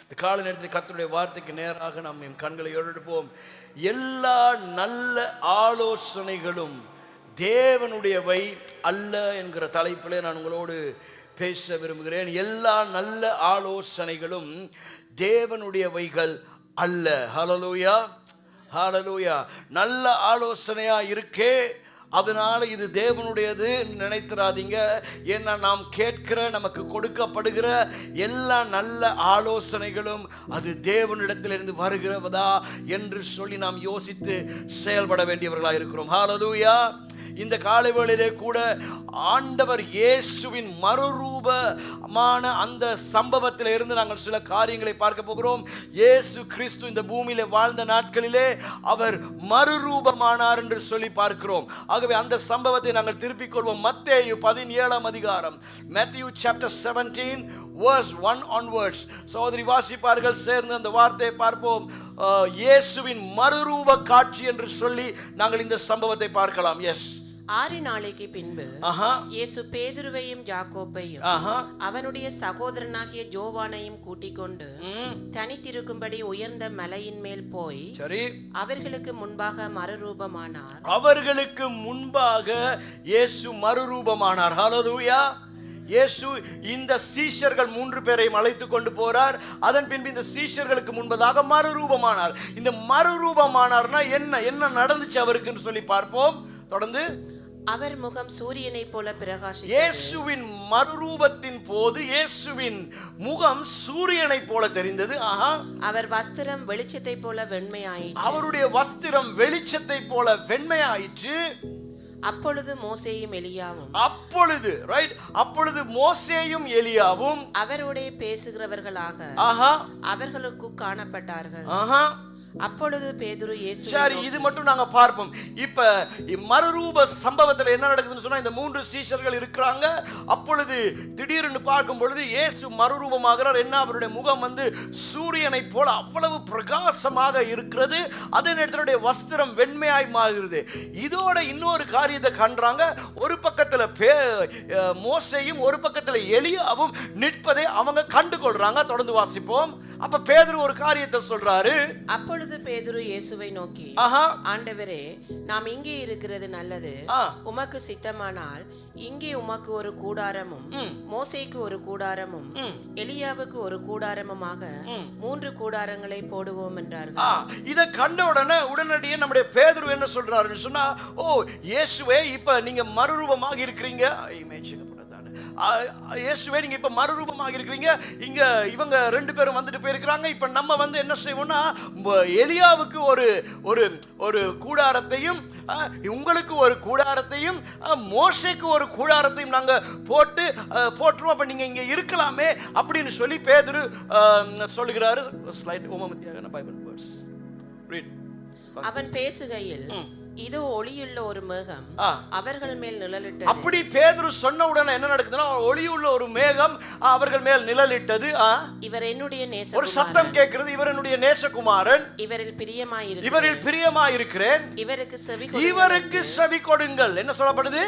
இந்த காலை நேரத்தில் கர்த்தருடைய வார்த்தைக்கு நேராக நாம் என் கண்களை எடுப்போம். எல்லா நல்ல ஆலோசனைகளும் தேவனுடையவை அல்ல என்கிற தலைப்பிலே நான் உங்களோடு பேச விரும்புகிறேன். எல்லா நல்ல ஆலோசனைகளும் தேவனுடையவைகள் அல்ல. ஹல்லேலூயா, ஹல்லேலூயா. நல்ல ஆலோசனையா இருக்கே, அதனால இது தேவனுடையது நினைத்திராதீங்க. ஏன்னா நாம் கேட்கிற, நமக்கு கொடுக்கப்படுகிற எல்லா நல்ல ஆலோசனைகளும் அது தேவனிடத்திலிருந்து வருகிறதா என்று சொல்லி நாம் யோசித்து செயல்பட வேண்டியவர்களாக இருக்கிறோம். ஹல்லேலூயா. இந்த காலை வேளையிலே கூட ஆண்டவர் இயேசுவின் மறுரூபமான அந்த சம்பவத்தில் இருந்து நாங்கள் சில காரியங்களை பார்க்க போகிறோம். இயேசு கிறிஸ்து இந்த பூமியிலே வாழ்ந்த நாட்களிலே அவர் மறுரூபமானார் என்று சொல்லி பார்க்கிறோம். ஆகவே அந்த சம்பவத்தை நாங்கள் திருப்பிக் கொள்வோம். மத்தேயு 17ஆம் அதிகாரம், Matthew chapter 17 verse 1 onwards. சகோதரி வாசிப்பார்கள், சேர்ந்து அந்த வார்த்தையை பார்ப்போம். இயேசுவின் மறுரூப காட்சி என்று சொல்லி நாங்கள் இந்த சம்பவத்தை பார்க்கலாம். எஸ். 6 நாளைக்கு பின்பு இயேசு பேதுருவையும் யாக்கோபையும் அவனுடைய சகோதரனாகிய யோவானையும் கூட்டிக் கொண்டு தனித்திருக்கும்படி உயர்ந்த மலையின் மேல் போய் அவர்களுக்கு முன்பாக மறுரூபமானார். அவர்களுக்கு முன்பாக இயேசு மறுரூபமானார். ஹல்லேலூயா. இயேசு இந்த சீஷர்கள் 3 பேரையும் அழைத்து கொண்டு போறார். அதன் பின்பு இந்த சீஷர்களுக்கு முன்பதாக மறுரூபமானார். இந்த மறுரூபமானார்னா என்ன நடந்துச்சு அவருக்கு சொல்லி பார்ப்போம். தொடர்ந்து, அவர் முகம் சூரியனை போல பிரகாசித்தது. இயேசுவின் மறுரூபத்தின் போது இயேசுவின் முகம் சூரியனை போல தெரிந்தது. அவர் வஸ்திரம் வெளிச்சத்தை போல வெண்மையாயிற்று. அவருடைய வஸ்திரம் வெளிச்சத்தை போல வெண்மையாயிற்று. அப்பொழுது மோசேயும் எலியாவும் அப்பொழுது மோசேயும் எலியாவும் அவரோடே பேசுகிறவர்களாக அவர்களுக்கு காணப்பட்டார்கள். அப்பொழுது பேதுரு இயேசு. சரி, இது மட்டும் நாங்க பார்ப்போம். இப்ப மறுரூப சம்பவத்தில் என்ன நடக்குதுன்னு சொன்னா, இந்த 3 சீஷர்கள் இருக்கிறாங்க. அப்பொழுது திடீர்னு பார்க்கும் பொழுது இயேசு மறுரூபமாகிறார். என்ன, அவருடைய முகம் சூரியனை போல அவ்வளவு பிரகாசமாக இருக்கிறது. அதே நேரத்தினுடைய வஸ்திரம் வெண்மையாய் மாறுகிறது. இதோட இன்னொரு காரியத்தை காண்றாங்க. ஒரு பக்கத்துல மோசேயும் ஒரு பக்கத்துல எலியாவும் நிற்பதை அவங்க கண்டு கொள்றாங்க. தொடர்ந்து வாசிப்போம். அப்ப பேதுரு ஒரு காரியத்தை சொல்றாரு. அப்பொழுது பேதுரு இயேசுவை நோக்கி, ஆண்டவரே, நாம் இங்கே இருக்கிறது நல்லது. உமக்கு சித்தமானால் இங்கே உமக்கு ஒரு கூடாரமும் மோசேக்கு ஒரு கூடாரமும் எலியாவுக்கு ஒரு கூடாரமுமாக 3 கூடாரங்களை போடுவோம் என்றார்கள். இதை கண்ட உடனடியே நம்முடைய பேதுரு என்ன சொல்றாருன்னு சொன்னா, ஓ இயேசுவே, இப்ப நீங்க மறுரூபமாக இருக்கிறீங்க. இயேசுவே, நீங்க இப்ப மறுரூபமாக இருக்கிறீங்க. இங்க இவங்க 2 பேரும் வந்துட்டு போயிருக்கிறாங்க. இப்ப நம்ம என்ன செய்வோம்னா, எலியாவுக்கு ஒரு கூடாரத்தையும் உங்களுக்கு ஒரு கூடாரத்தையும் மோசேக்கு ஒரு கூடாரத்தையும் நாங்க போட்டுருவோம். அப்ப நீங்க இங்க இருக்கலாமே அப்படின்னு சொல்லி பேதுரு சொல்லுகிறாரு. அவன் பேசுகையில் இதோ ஒளியுள்ள ஒரு மேகம் அவர்கள் மேல் நிழலிட்டது. அப்படி பேதுரு சொன்ன உடனே என்ன நடக்குதுன்னா, ஒளியுள்ள ஒரு மேகம் அவர்கள் மேல் நிழலிட்டது. இவர் என்னுடைய நேசகுமாரன். ஒரு சத்தம் கேட்கிறது, இவர் என்னுடைய நேசகுமாரன், இவரில் பிரியமாயிருக்கிறேன், இவருக்கு செவி கொடுங்கள். என்ன சொல்லப்படுது?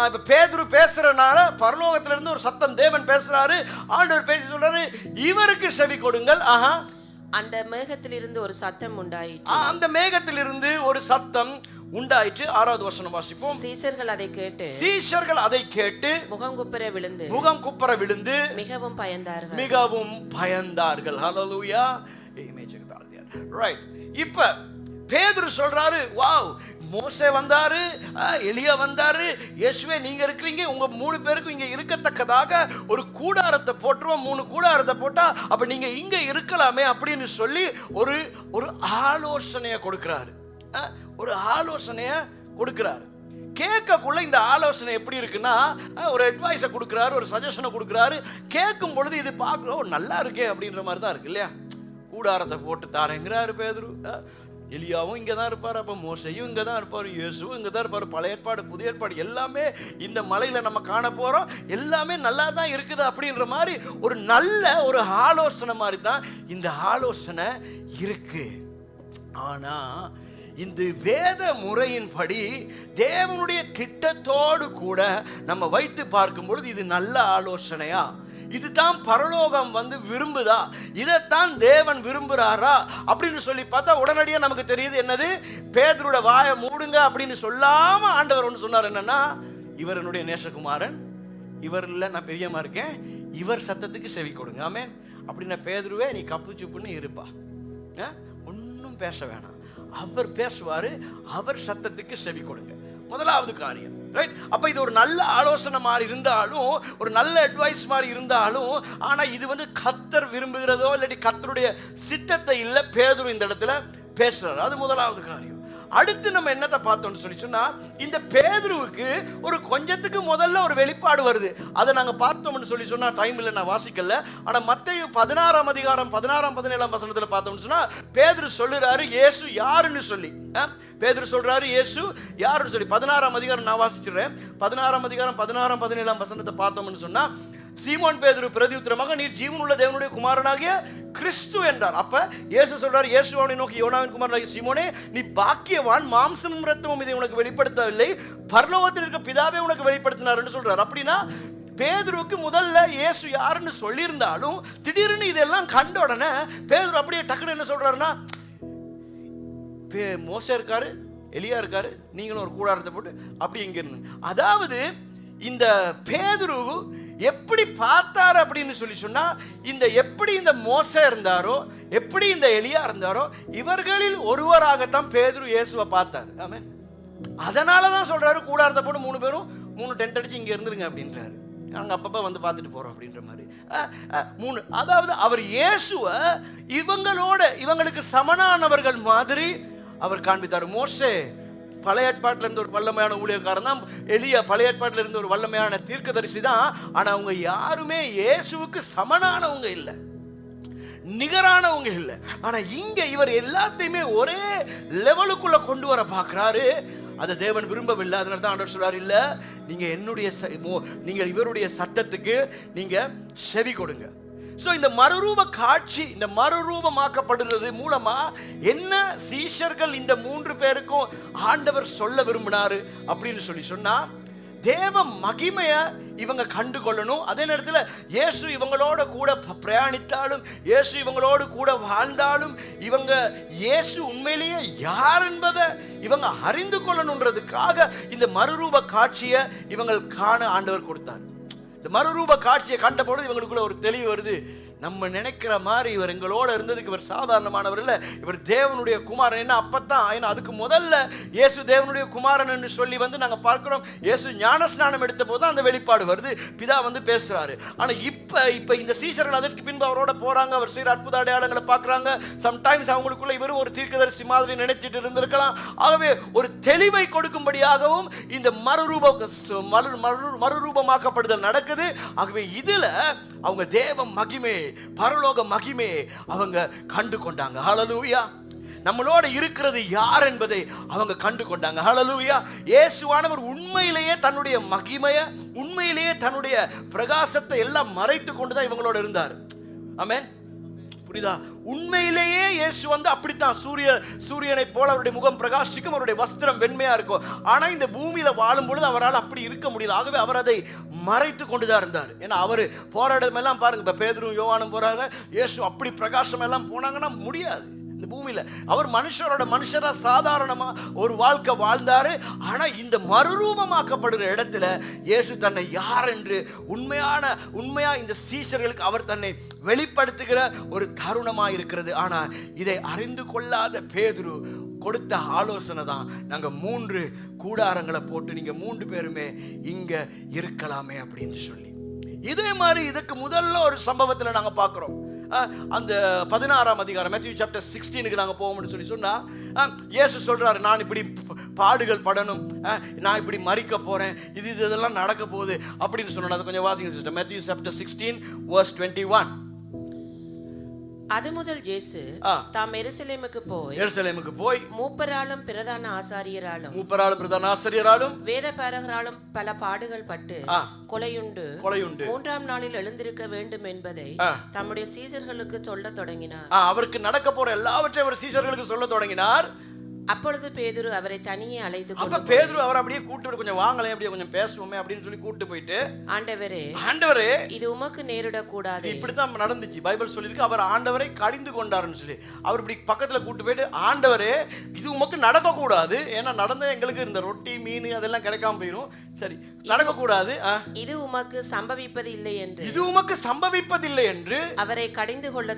இப்ப பேதுரு பேசுறனால பரலோகத்துல இருந்து ஒரு சத்தம், தேவன் பேசுறாரு, ஆண்டவர் பேசி சொல்றாரு, இவருக்கு செவி கொடுங்கள். அந்த மேகத்திலிருந்து ஒரு சத்தம் உண்டாயிற்று. அந்த மேகத்திலிருந்து ஒரு சத்தம் உண்டாயிற்று. 6வது வசனம் வாசிப்போம். சீஷர்கள் அதை கேட்டு முகம் குப்புற விழுந்து மிகவும் பயந்தார்கள். ஹல்லேலூயா. ரைட். இப்ப பேதுரு சொல்றாரு, வாவ், மோசே வந்தாரு, எலியா வந்தாரு, இயேசுவே நீங்க இருக்கிறீங்க, உங்க 3 பேருக்கும் இங்க இருக்கத்தக்கதாக ஒரு கூடாரத்தை போட்டுருவோம். 3 கூடாரத்தை போட்டா அப்ப நீங்க இங்க இருக்கலாமே அப்படின்னு சொல்லி ஒரு ஆலோசனையை கொடுக்கிறாரு. கேட்கக்குள்ள இந்த ஆலோசனை எப்படி இருக்குன்னா, ஒரு அட்வைஸை கொடுக்கிறாரு, ஒரு சஜஷனை கொடுக்கிறாரு. கேட்கும் பொழுது இது பார்க்க நல்லா இருக்கே அப்படின்ற மாதிரி தான் இருக்கு இல்லையா? கூடாரத்தை போட்டு தாரேங்கிறாரு பேதுரு. எலியாவும் இங்கே தான் இருப்பார், அப்போ மோசையும் இங்கே தான் இருப்பார், இயேசுவும் இங்கே தான் இருப்பார். பழைய ஏற்பாடு புதிய ஏற்பாடு எல்லாமே இந்த மலையில் நம்ம காண போகிறோம். எல்லாமே நல்லா தான் இருக்குது அப்படின்ற மாதிரி ஒரு நல்ல ஒரு ஆலோசனை மாதிரி தான் இந்த ஆலோசனை இருக்கு. ஆனால் இந்த வேத முறையின்படி தேவனுடைய திட்டத்தோடு கூட நம்ம வைத்து பார்க்கும் பொழுது இது நல்ல ஆலோசனையா இதுதான் பரலோகம் வந்து விரும்புதா, இதைத்தான் தேவன் விரும்புறாரா அப்படின்னு சொல்லி பார்த்தா உடனடியாக நமக்கு தெரியுது என்னது, பேதுருடைய வாயை மூடுங்க அப்படின்னு சொல்லாம ஆண்டவர் ஒன்று சொன்னார். என்னன்னா, இவர் என்னுடைய நேசகுமாரன், இவர் இல்லை நான் பெரியமா இருக்கேன், இவர் சத்தத்துக்கு செவி கொடுங்க. ஆமென். அப்படின்னா பேதுருவே நீ கப்பு சுப்புன்னு இருப்பா, ஒன்றும் பேச வேணாம், அவர் பேசுவாரு, அவர் சத்தத்துக்கு செவி கொடுங்க. முதலாவது காரியம், ரைட்? அப்ப இது ஒரு நல்ல ஆலோசனை மாதிரி இருந்தாலும், ஒரு நல்ல அட்வைஸ் மாதிரி இருந்தாலும், ஆனா இது வந்து கர்த்தர் விரும்புகிறதோ இல்லாட்டி கர்த்தருடைய சித்தத்தை இல்லை பேதுரு இந்த இடத்துல பேசுறாரு. அது முதலாவது காரியம். அடுத்து நம்ம என்னத்தை பார்த்தோம்னு சொல்லி சொன்னா, இந்த பேதுருவுக்கு ஒரு கொஞ்சத்துக்கு முதல்ல ஒரு வெளிப்பாடு வருது. அதை நாங்க பார்த்தோம்னு சொல்லி சொன்னா டைம் இல்லை, நான் வாசிக்கல. ஆனா மத்தேயு 16ஆம் அதிகாரம் 16, 17 வசனத்துல பார்த்தோம்னு சொன்னா பேதுரு சொல்லுறாரு இயேசு யாருன்னு சொல்லி. பேதுரு சொல்றாரு இயேசு யாருன்னு சொல்லி. 16ஆம் அதிகாரம் நான் வாசிக்கிறேன். 16ஆம் அதிகாரம் 16, 17 வசனத்தை பார்த்தோம்னு சொன்னா, சீமோன் பேதுரு பிரதியுத்தரமாக நீர் ஜீவனுள்ள தேவனுடைய குமாரனாகிய கிறிஸ்து என்றார். அப்ப இயேசு சொல்றார், இயேசு அவனை நோக்கி, யோனாவின் குமாரனாகிய சீமோனே நீ பாக்கியவான், மாம்சமும் இரத்தமும் இதை உனக்கு வெளிப்படுத்தவில்லை, பரலோகத்தில் இருக்க பிதாவே உனக்கு வெளிப்படுத்தினார்னு சொல்றார். அப்படின்னா பேதுருவுக்கு முதல்ல இயேசு யாருன்னு சொல்லியிருந்தாலும் திடீர்னு இதெல்லாம் கண்ட உடனே பேதுரு அப்படியே டக்குனு என்ன சொல்றாருன்னா, மோசே இருக்காரு, எலியா இருக்காரு, நீங்களும் ஒரு கூடாரத்தை போட்டு அப்படி இங்க இருந்து. அதாவது இந்த பேதுரு எப்படி பார்த்தார் அப்படின்னு சொல்லி சொன்னா, இந்த எப்படி இந்த மோசே இருந்தாரோ, எப்படி இந்த எலியா இருந்தாரோ, இவர்களில் ஒருவராகத்தான் பேதுரு இயேசுவை பார்த்தார். ஆமென். அதனாலதான் சொல்றாரு கூடாரத்தை போட்டு 3 பேரும் 3 டென்ட் அடிச்சு இங்க இருந்துருங்க அப்படின்றாரு. நாங்க அப்பப்ப வந்து பார்த்துட்டு போறோம் அப்படின்ற மாதிரி 3. அதாவது அவர் இயேசுவை இவங்களுக்கு சமனானவர்கள் மாதிரி அவர் காண்பித்தார். மோசே பழைய ஏற்பாட்டில் இருந்த ஒரு வல்லமையான ஊழியக்காரன் தான், எலியா பழைய ஏற்பாட்டில் இருந்த ஒரு வல்லமையான தீர்க்கதரிசி தான். ஆனா அவங்க யாருமே இயேசுவுக்கு சமனானவங்க இல்லை, நிகரானவங்க இல்லை. ஆனா இங்க இவர் எல்லாத்தையுமே ஒரே லெவலுக்குள்ள கொண்டு வர பார்க்கிறாரு. அதை தேவன் விரும்பவில்லை. அதனால தான் ஆண்டவர் சொல்றாரு, இல்ல நீங்கள் இவருடைய சத்தத்துக்கு நீங்க செவி கொடுங்க. சோ இந்த மறுரூப காட்சி, இந்த மறுரூபமாக்கப்படுறது மூலமா என்ன சீஷர்கள் இந்த 3 பேருக்கும் ஆண்டவர் சொல்ல விரும்பினாரு அப்படின்னு சொல்லி சொன்னா, தேவ மகிமைய இவங்க கண்டு கொள்ளணும். அதே நேரத்தில் இயேசு இவங்களோட கூட பிரயாணித்தாலும், இயேசு இவங்களோடு கூட வாழ்ந்தாலும், இவங்க இயேசு உண்மையிலேயே யார் என்பதை இவங்க அறிந்து கொள்ளணுன்றதுக்காக இந்த மறுரூப காட்சியை இவங்க காண ஆண்டவர் கொடுத்தார். இந்த மறுரூப காட்சியை கண்ட பொழுது இவங்களுக்குள்ள ஒரு தெளிவு வருது. நம்ம நினைக்கிற மாதிரி இவர் எங்களோட இருந்ததுக்கு இவர் சாதாரணமானவர் இல்லை, இவர் தேவனுடைய குமாரன். என்ன அப்பத்தான், ஏன்னா அதுக்கு முதல்ல இயேசு தேவனுடைய குமாரன் என்று சொல்லி வந்து நாங்கள் பார்க்கிறோம். இயேசு ஞானஸ்நானம் எடுத்த போது அந்த வெளிப்பாடு வருது, பிதா வந்து பேசுறாரு. ஆனால் இப்போ இந்த சீஷர்கள் அதற்கு பின்பு அவரோட போறாங்க, அவர் செய்கிற அற்புத அடையாளங்களை பார்க்குறாங்க. சம்டைம்ஸ் அவங்களுக்குள்ள இவரும் ஒரு தீர்க்கதரிசி மாதிரி நினைச்சிட்டு இருந்திருக்கலாம். ஆகவே ஒரு தெளிவை கொடுக்கும்படியாகவும் இந்த மறுரூபமாக்கப்படுதல் நடக்குது. ஆகவே இதுல அவங்க தேவ மகிமை, பரலோக மகிமை அவங்க கண்டு கொண்டாங்க. ஹல்லேலூயா. நம்மளோட இருக்கிறது யார் என்பதை அவங்க கண்டு கொண்டாங்க. ஹல்லேலூயா. இயேசுவானவர் உண்மையிலேயே தன்னுடைய மகிமையை, உண்மையிலேயே தன்னுடைய பிரகாசத்தை எல்லாம் மறைத்து கொண்டுதான் இவங்களோட இருந்தார். ஆமென். புரியுதா? உண்மையிலேயே இயேசு வந்து அப்படித்தான் சூரியனை போல அவருடைய முகம் பிரகாசிக்கும், அவருடைய வஸ்திரம் வெண்மையா இருக்கும். ஆனா இந்த பூமியில வாழும் பொழுது அவரால் அப்படி இருக்க முடியல. ஆகவே அவர் அதை மறைத்து கொண்டுதான் இருந்தார். ஏன்னா அவர் போற இடமெல்லாம் பாருங்க, இப்ப பேதுரும் யோவானும் போறாங்க, இயேசு அப்படி பிரகாசம் எல்லாம் போனாங்கன்னா முடியாது. இந்த பூமியில அவர் மனுஷரா சாதாரணமா ஒரு வாழ்க்கை வாழ்ந்தாரு. ஆனா இந்த மறுரூபமாக்கப்படுற இடத்துல இயேசு தன்னை யார் என்று உண்மையா இந்த சீஷர்களுக்கு அவர் தன்னை வெளிப்படுத்துகிற ஒரு தருணமா இருக்கிறது. ஆனா இதை அறிந்து கொள்ளாத பேதுரு கொடுத்த ஆலோசனை தான், நாங்க 3 கூடாரங்களை போட்டு நீங்க 3 பேருமே இங்க இருக்கலாமே அப்படின்னு சொல்லி. இதே மாதிரி இதுக்கு முதல்ல ஒரு சம்பவத்துல நாங்க பார்க்கிறோம். அந்த 16ஆம் அதிகாரம் மேத்யூ சாப்டர் 16க்கு நாங்க போவோம்னு சொல்லி சொன்னா, இயேசு சொல்றாரு, நான் இப்படி பாடுகள் படணும், நான் இப்படி மரிக்க போறேன், இதெல்லாம் நடக்க போகுது அப்படின்னு சொன்னா, அதை கொஞ்சம் வாசிங்க சிஸ்டர். Matthew chapter 16 verse 21. அது முதல் இயேசு தாம் எருசலேமுக்கு போய் மூப்பராலும் பிரதான ஆசாரியராலும் வேதபாரகராலும் பல பாடுகள் பட்டு கொலையுண்டு 3ஆம் நாளில் எழுந்திருக்க வேண்டும் என்பதை தம்முடைய சீஷர்களுக்கு சொல்ல தொடங்கினார். அவருக்கு நடக்க போற எல்லாவற்றையும் அவர் சீஷர்களுக்கு சொல்ல தொடங்கினார். அப்பொழுது பேதுரு அவரை தனியே அழைத்து அப்ப பேதுரு அவர் அப்படியே கூட்டிட்டு கொஞ்சம் வாங்களே, அப்படியே கொஞ்சம் பேசுவோமே அப்படின்னு சொல்லி கூட்டிட்டு போயிட்டு, ஆண்டவரே இது உமக்கு நேரிட கூடாது. இப்படித்தான் நடந்துச்சு. பைபிள் சொல்லிருக்கு அவர் ஆண்டவரை கடிந்து கொண்டாருன்னு சொல்லி. அவர் இப்படி பக்கத்துல கூட்டு போயிட்டு, ஆண்டவரே இது உமக்கு நடக்க கூடாது, ஏன்னா நடந்த எங்களுக்கு இந்த ரொட்டி மீன் அதெல்லாம் கிடைக்காம போயிடும், சரி நடக்க கூடாது, இது உமக்கு சம்பவிப்பது இல்லை என்று அவரை கடிந்து கொள்ள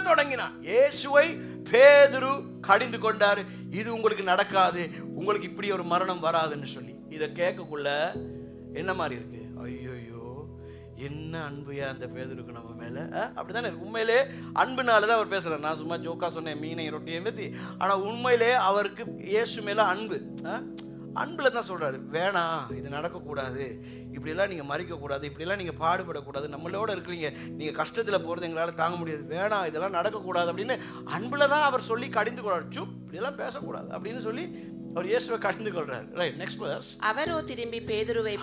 தொடங்கினான். இயேசுவை பேதுரு கடிந்து கொண்டாரு. இது உங்களுக்கு நடக்காது, உங்களுக்கு இப்படி ஒரு மரணம் வராதுன்னு சொல்லி. இதை கேட்கக்குள்ள என்ன மாதிரி இருக்கு, ஐயோ என்ன அன்புயா அந்த பேதுருக்கு நம்ம மேல, அப்படித்தானே இருக்கு. உண்மையிலே அன்புனாலதான் அவர் பேசுறாரு. நான் சும்மா ஜோக்கா சொன்னேன் மீனை ரொட்டியை பத்தி, ஆனா உண்மையிலே அவருக்கு இயேசு மேல அன்பு, அன்புல தான் சொல்றாரு, வேணாம் இது நடக்கக்கூடாது, இப்படியெல்லாம் நீங்கள் மறிக்கக்கூடாது, இப்படியெல்லாம் நீங்கள் பாடுபடக்கூடாது, நம்மளோட இருக்கிறீங்க, நீங்கள் கஷ்டத்தில் போகிறது எங்களால் தாங்க முடியாது, வேணாம் இதெல்லாம் நடக்கக்கூடாது அப்படின்னு அன்புல தான் அவர் சொல்லி கடிந்து கொள்றாரு. இப்படியெல்லாம் பேசக்கூடாது அப்படின்னு சொல்லி அவர் இயேசுவை கடிந்து கொள்றாரு. Right, next verse. அவரோ திரும்பி பேதுருவை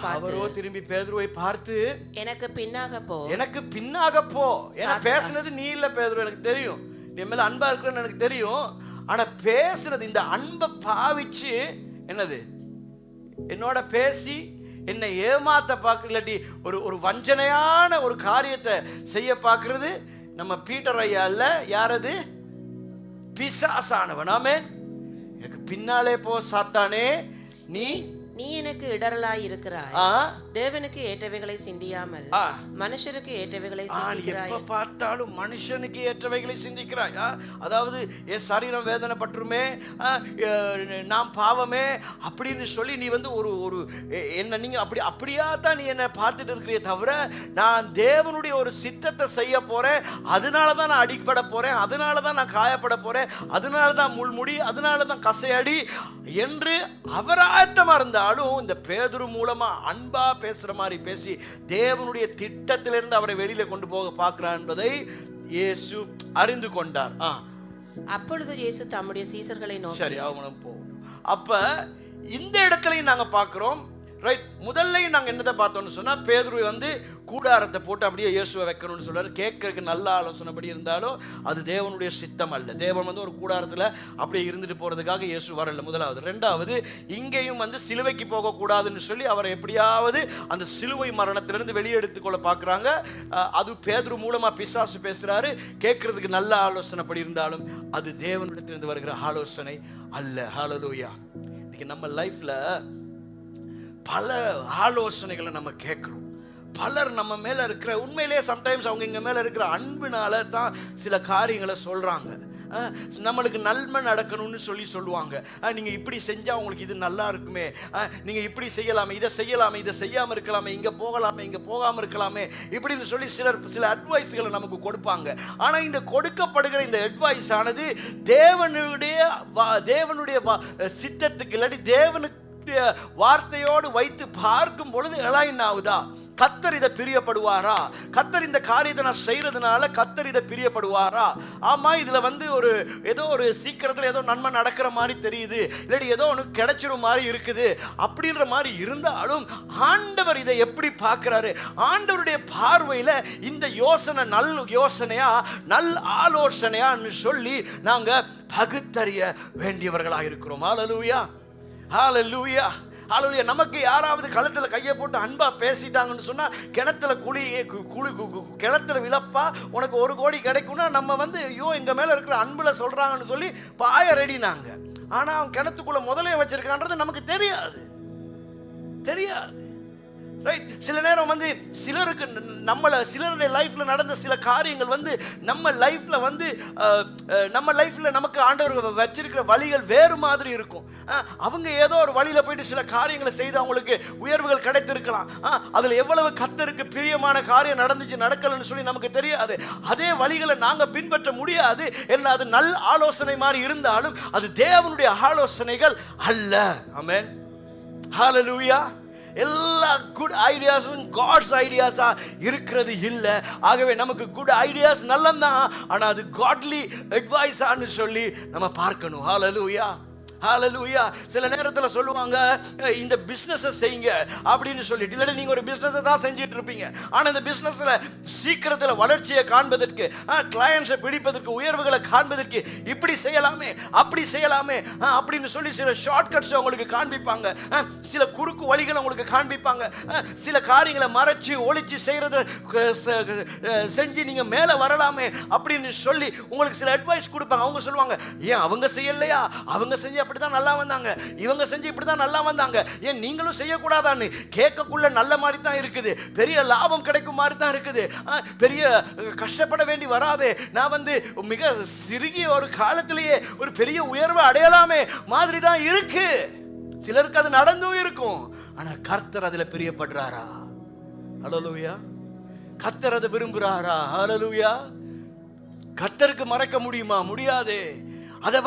பார்த்து எனக்கு பின்னாக போ, ஏன்னா பேசுனது நீ இல்ல பேதுரு, எனக்கு தெரியும் நீ மேல அன்பா இருக்கிறன்னு எனக்கு தெரியும், ஆனா பேசுனது இந்த அன்பை பாவிச்சு என்னது என்னோட பேசி என்னை ஏமாத்த பார்க்க, இல்லாட்டி ஒரு வஞ்சனையான ஒரு காரியத்தை செய்ய பார்க்கறது நம்ம பீட்டர் ஐயா இல்ல, யாரது பிசாசானவன். ஆமென். எனக்கு பின்னாலே போ சாத்தானே, நீ எனக்கு இடரலாய் இருக்கிறாய், தேவனுக்கு ஏற்றவைகளை சிந்தியாமல் மனுஷருக்கு ஏற்றவைகளை சிந்திக்கிறாய். எப்ப பார்த்தாலும் மனுஷனுக்கு ஏற்றவைகளை சிந்திக்கிறாய். அதாவது என் சரீரம் வேதனைப்பட்டுருமே, நாம் பாவமே அப்படின்னு சொல்லி நீ வந்து ஒரு என்ன நீங்க அப்படியா தான் நீ என்ன பார்த்துட்டு இருக்கிறே தவிர, நான் தேவனுடைய ஒரு சித்தத்தை செய்ய போறேன், அதனால தான் நான் அடிப்பட போறேன், அதனால தான் நான் காயப்பட போறேன், அதனால தான் முள்முடி, அதனால தான் கசையடி என்று அவராயத்தமா இருந்தாலும் இந்த பேதுரு மூலமா அன்பா பேசுற மாதிரி பேசி தேவனுடைய திட்டத்திலிருந்து அவரை வெளியில கொண்டு போக பார்க்கிறார் என்பதை இயேசு அறிந்து கொண்டார். அப்பொழுது இயேசு தம்முடைய சீசர்களை நோக்கி, சரி அவனும் போகணும். அப்ப இந்த இடத்துலயும் நாங்க பார்க்கிறோம், ரைட், முதல்ல நாங்க என்னதை பார்த்தோம்னு சொன்னா, பேதுரு வந்து கூடாரத்தை போட்டு அப்படியே இயேசுவை வைக்கணும்னு சொல்றாரு. கேட்கறதுக்கு நல்ல ஆலோசனைப்படி இருந்தாலும் அது தேவனுடைய சித்தம் அல்ல. தேவன் வந்து ஒரு கூடாரத்தில் அப்படியே இருந்துட்டு போறதுக்காக இயேசு வரல, முதலாவது. ரெண்டாவது, இங்கேயும் வந்து சிலுவைக்கு போகக்கூடாதுன்னு சொல்லி அவரை எப்படியாவது அந்த சிலுவை மரணத்திலிருந்து வெளியெடுத்துக்கொள்ள பார்க்குறாங்க. அது பேதுரு மூலமா பிசாசு பேசுறாரு. கேட்கறதுக்கு நல்ல ஆலோசனைப்படி இருந்தாலும் அது தேவனிடத்திலிருந்து வருகிற ஆலோசனை அல்ல. ஹல்லேலூயா. இன்னைக்கு நம்ம லைஃப்ல பல ஆலோசனைகளை நம்ம கேட்குறோம். பலர் நம்ம மேல இருக்கிற, உண்மையிலேயே சம்டைம்ஸ் அவங்க இங்க மேல இருக்கிற அன்புனால தான் சில காரியங்களை சொல்றாங்க. நம்மளுக்கு நன்மை நடக்கணும்னு சொல்லுவாங்க. நீங்க இப்படி செஞ்சா உங்களுக்கு இது நல்லா இருக்குமே, நீங்க இப்படி செய்யலாமே, இதை செய்யலாமே, இதை செய்யாம இருக்கலாமே, இங்க போகலாமே, இங்க போகாம இருக்கலாமே, இப்படின்னு சொல்லி சில அட்வைஸ்களை நமக்கு கொடுப்பாங்க. ஆனா இந்த கொடுக்கப்படுகிற இந்த அட்வைஸ் ஆனது தேவனுடைய சித்தத்துக்கு இல்லாட்டி தேவனுக்கு வார்த்தையோடு வைத்து பார்க்கும் பொழுது எலாயின் ஆகுதா, கர்த்தர் இதை பிரியப்படுவாரா, கர்த்தர் இந்த காரியத்தை நான் செய்யறதுனால கர்த்தர் இதை பிரியப்படுவாரா, ஆமா இதுல வந்து ஏதோ ஒரு சீக்கிரத்துல ஏதோ நன்மை நடக்கிற மாதிரி தெரியுது, இல்லாட்டி ஏதோ ஒன்று கிடைச்சிரும் மாதிரி இருக்குது அப்படின்ற மாதிரி இருந்தாலும் ஆண்டவர் இதை எப்படி பார்க்கிறாரு, ஆண்டவருடைய பார்வையில இந்த யோசனை நல் யோசனையா நல் ஆலோசனையான்னு சொல்லி நாங்க பகுத்தறிய வேண்டியவர்களாக இருக்கிறோம். ஹல்லேலூயா, ஹல்லேலூயா, ஹல்லேலூயா. நமக்கு யாராவது கழுத்துல கையை போட்டு அன்பா பேசிட்டாங்கன்னு சொன்னா, கிணத்துல கிணத்துல விழப்பா உனக்கு 1 கோடி கிடைக்கும்னா நம்ம வந்து ஐயோ எங்க மேல இருக்கிற அன்புல சொல்றாங்கன்னு சொல்லி பாய ரெடினாங்க. ஆனா அவன் கிணத்துக்குள்ள முதலே வச்சிருக்கான்றது நமக்கு தெரியாது. ரைட். சில நேரம் வந்து சிலருக்கு சிலருடைய லைஃப்ல நடந்த சில காரியங்கள் வந்து நம்ம லைஃப்ல நமக்கு ஆண்டவர் வச்சிருக்கிற வழிகள் வேறு மாதிரி இருக்கும். அவங்க ஏதோ ஒரு வழியில போயிட்டு சில காரியங்களை செய்து அவங்களுக்கு உயர்வுகள் கிடைத்திருக்கலாம். அதுல எவ்வளவு கர்த்தருக்கு பிரியமான காரியம் நடக்கலன்னு சொல்லி நமக்கு தெரியாது. அதே வழிகளை நாங்க பின்பற்ற முடியாது. என்ன அது நல் ஆலோசனை மாதிரி இருந்தாலும் அது தேவனுடைய ஆலோசனைகள் அல்ல. ஆமென், ஹல்லேலூயா. எல்லா குட் ஐடியாஸும் காட்ஸ் ஐடியாஸா இருக்கிறது இல்லை. ஆகவே நமக்கு குட் ஐடியாஸ் நல்லதான், ஆனா அது காட்லி அட்வைஸான்னு சொல்லி நம்ம பார்க்கணும். ஹல்லேலூயா, ஹalleluya. சில நேரத்துல சொல்லுவாங்க இந்த பிசினஸ் செய்யுங்க அப்படின்னு சொல்லிட்டு, இல்ல நீங்க ஒரு பிசினஸ் தான் செஞ்சிட்டு இருப்பீங்க. ஆனா இந்த பிசினஸ்ல சீக்கிரத்துல வளர்ச்சியை காண்பதற்கு, கிளையன்ட்ஸை பிடிப்பதற்கு, உயர்வுகளை காண்பதற்கு இப்படி செய்யலாமே அப்படி செய்யலாமே அப்படின்னு சொல்லி சில ஷார்ட்கட்ஸ் உங்களுக்கு காண்பிப்பாங்க. சில குறுக்கு வழிகளை உங்களுக்கு காண்பிப்பாங்க. சில காரியங்களை மறைச்சு ஒளிச்சு செய்யறத செஞ்சு நீங்க மேல வரலாமே அப்படின்னு சொல்லி உங்களுக்கு சில அட்வைஸ் கொடுப்பாங்க. அவங்க சொல்லுவாங்க, ஏன் அவங்க செய்யலையா, அவங்க செஞ்சு அப்படிதான் நல்லா வந்தாங்க, இவங்க செஞ்சு இப்படிதான் நல்லா வந்தாங்க, ஏன் நீங்களும் செய்யக்கூடாதான்னு. கேட்கக்குள்ள நல்ல மாதிரி தான் இருக்குது, பெரிய லாபம் கிடைக்கும் மாதிரி தான் இருக்குது, பெரிய கஷ்டப்பட வேண்டி வராது, நான் மிக சிறுகிய ஒரு காலத்திலேயே ஒரு பெரிய உயர்வை அடையலாமே மாதிரி தான் இருக்கு. சிலருக்கு அது நடந்தும் இருக்கும். ஆனா கர்த்தர் அதுல பிரியப்படுறாரா? ஹல்லேலூயா. கர்த்தர் அதை விரும்புறாரா? ஹல்லேலூயா. கர்த்தருக்கு மறைக்க முடியுமா? முடியாது. அதை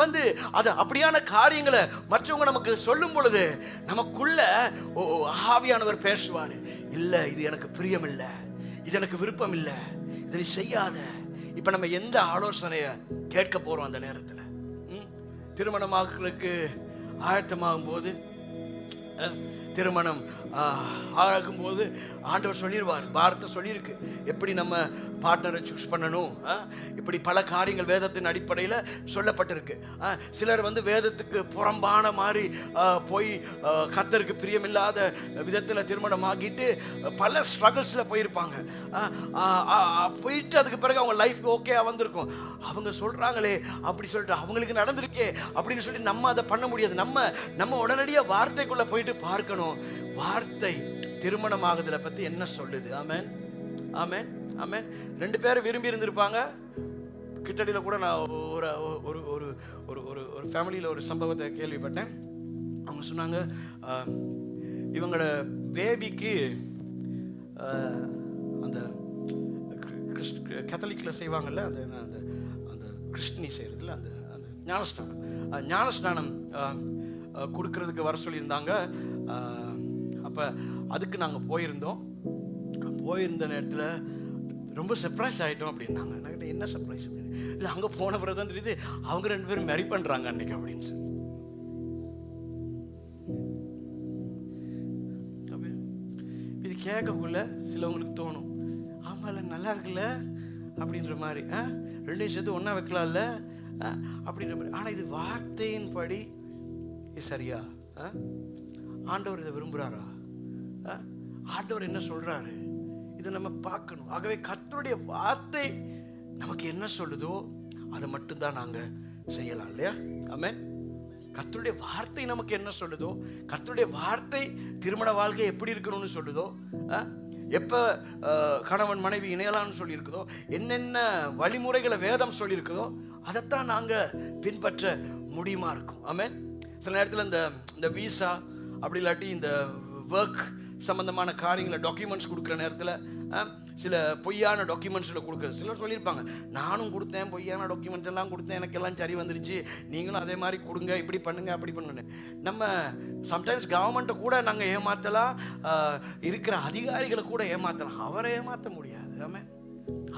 அது அப்படியான காரியங்களை மற்றவங்க நமக்கு சொல்லும் பொழுது நமக்குள்ள ஆவியானவர் பேசுவார். இல்லை, இது எனக்கு பிரியம் இல்லை, இது எனக்கு விருப்பம் இல்லை, இதை செய்யாத. இப்ப நம்ம எந்த ஆலோசனைய கேட்க போறோம்? அந்த நேரத்தில் திருமணமாகிறதுக்கு ஆயத்தமாகும் போது, திருமணம் ஆகும்போது ஆண்டவர் சொல்லிடுவார், பாரத்தை சொல்லியிருக்கு எப்படி நம்ம பார்ட்னரை சூஸ் பண்ணணும். இப்படி பல காரியங்கள் வேதத்தின் அடிப்படையில் சொல்லப்பட்டிருக்கு. சிலர் வேதத்துக்கு புறம்பான மாதிரி போய் கர்த்தருக்கு பிரியமில்லாத விதத்தில் திருமணம் ஆகிட்டு பல ஸ்ட்ரகிள்ஸில் போயிருப்பாங்க. போயிட்டு அதுக்கு பிறகு அவங்க லைஃப் ஓகேவா வந்திருக்கும். அவங்க சொல்கிறாங்களே அப்படி சொல்லிட்டு அவங்களுக்கு நடந்திருக்கே அப்படின்னு சொல்லி நம்ம அதை பண்ண முடியாது. நம்ம உடனடியாக வார்த்தைக்குள்ளே போயிட்டு பார்க்கணும். வார்த்தை திருமணம் ஆகுதுல பற்றி என்ன சொல்லுது? ஆமென், ஆமென், ஆமென். 2 பேரும் விரும்பி இருந்திருப்பாங்க. கிட்டடியில் கூட நான் ஒரு ஒரு ஒரு ஒரு ஒரு ஃபேமிலியில் ஒரு சம்பவத்தை கேள்விப்பட்டேன். அவங்க சொன்னாங்க, இவங்களோட பேபிக்கு அந்த கேத்தலிக்கில் செய்வாங்கல்ல, அந்த அந்த அந்த கிறிஸ்டினி செய்கிறதுல அந்த அந்த ஞானஸ்நானம் கொடுக்கறதுக்கு வர சொல்லியிருந்தாங்க. அப்போ அதுக்கு நாங்கள் போயிருந்த நேரத்தில் ரொம்ப சர்ப்ரைஸ் ஆகிட்டோம் அப்படின்னாங்க. நான் என்ன சர்ப்ரைஸ் அப்படின்னு, இல்லை அங்கே போன பிறகு தான் தெரியுது அவங்க 2 பேரும் மேரி பண்ணுறாங்க அன்னைக்கு அப்படின்னு சொல்லி. இது கேட்கக்குள்ள சிலவங்களுக்கு தோணும், ஆமாம்ல நல்லா இருக்குல்ல அப்படின்ற மாதிரி, 2 சேர்த்து ஒன்றா வைக்கலாம்ல அப்படின்ற மாதிரி. ஆனால் இது வார்த்தையின் படி இது சரியா? ஆண்டவர் இதை விரும்புகிறாரா? ஆண்டவர் என்ன சொல்றாரு? இதை நம்ம பார்க்கணும். ஆகவே கர்த்தருடைய வார்த்தை நமக்கு என்ன சொல்லுதோ அதை மட்டும்தான் நாங்க செய்யலாம், இல்லையா? ஆமென். கர்த்தருடைய வார்த்தை நமக்கு என்ன சொல்லுதோ, கர்த்தருடைய வார்த்தை திருமண வாழ்க்கை எப்படி இருக்கணும்னு சொல்லுதோ, எப்ப கணவன் மனைவி இணையலாம்னு சொல்லி இருக்குதோ, என்னென்ன வழிமுறைகளை வேதம் சொல்லி இருக்குதோ அதைத்தான் நாங்க பின்பற்ற முடியுமா இருக்கும். ஆமென். சில நேரத்தில் இந்த வீசா அப்படி இல்லாட்டி இந்த ஒர்க் சம்பந்தமான காரியங்களை டாக்குமெண்ட்ஸ் கொடுக்குற நேரத்தில் சில பொய்யான டாக்குமெண்ட்ஸில் கொடுக்குறது சிலர் சொல்லியிருப்பாங்க, நானும் கொடுத்தேன், பொய்யான டாக்குமெண்ட்ஸ் எல்லாம் கொடுத்தேன், எனக்கெல்லாம் சரி வந்துருச்சு, நீங்களும் அதே மாதிரி கொடுங்க, இப்படி பண்ணுங்க அப்படி பண்ணுங்க. நம்ம சம்டைம்ஸ் கவர்மெண்ட்டை கூட நாங்கள் ஏமாற்றலாம், இருக்கிற அதிகாரிகளை கூட ஏமாற்றலாம். அவரை ஏமாற்ற முடியாது. ஆமென்.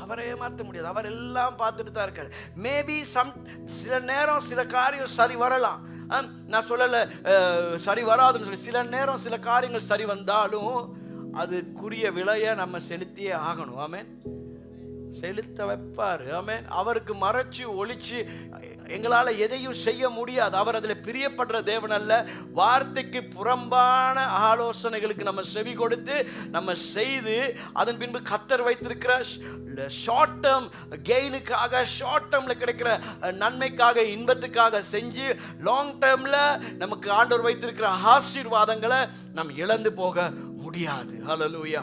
அவரை ஏமாற்ற முடியாது. அவர் எல்லாம் பார்த்துட்டு தான் இருக்காரு. மேபி சில நேரம் சில காரியம் சரி வரலாம், நான் சொல்லலை சரி வராதுன்னு சொல்லி. சில நேரம் சில காரியங்கள் சரி வந்தாலும் அதுக்குரிய விலையை நம்ம செலுத்தியே ஆகணும். ஆமென். செலுத்த வைப்பார். ஆமென். அவருக்கு மறைச்சு ஒளிச்சு எங்களால் எதையும் செய்ய முடியாது. அவர் அதில் பிரியப்படுற தேவன் அல்ல. வார்த்தைக்கு புறம்பான ஆலோசனைகளுக்கு நம்ம செவி கொடுத்து நம்ம செய்து அதன் பின்பு கர்த்தர் வைத்திருக்கிற ஷார்ட் டேர்ம் கெயினுக்காக, ஷார்ட் டேர்ம்ல கிடைக்கிற நன்மைக்காக, இன்பத்துக்காக செஞ்சு லாங் டேர்ம்ல நமக்கு ஆண்டவர் வைத்திருக்கிற ஆசீர்வாதங்களை நாம் இழந்து போக முடியாது. ஹல்லேலூயா,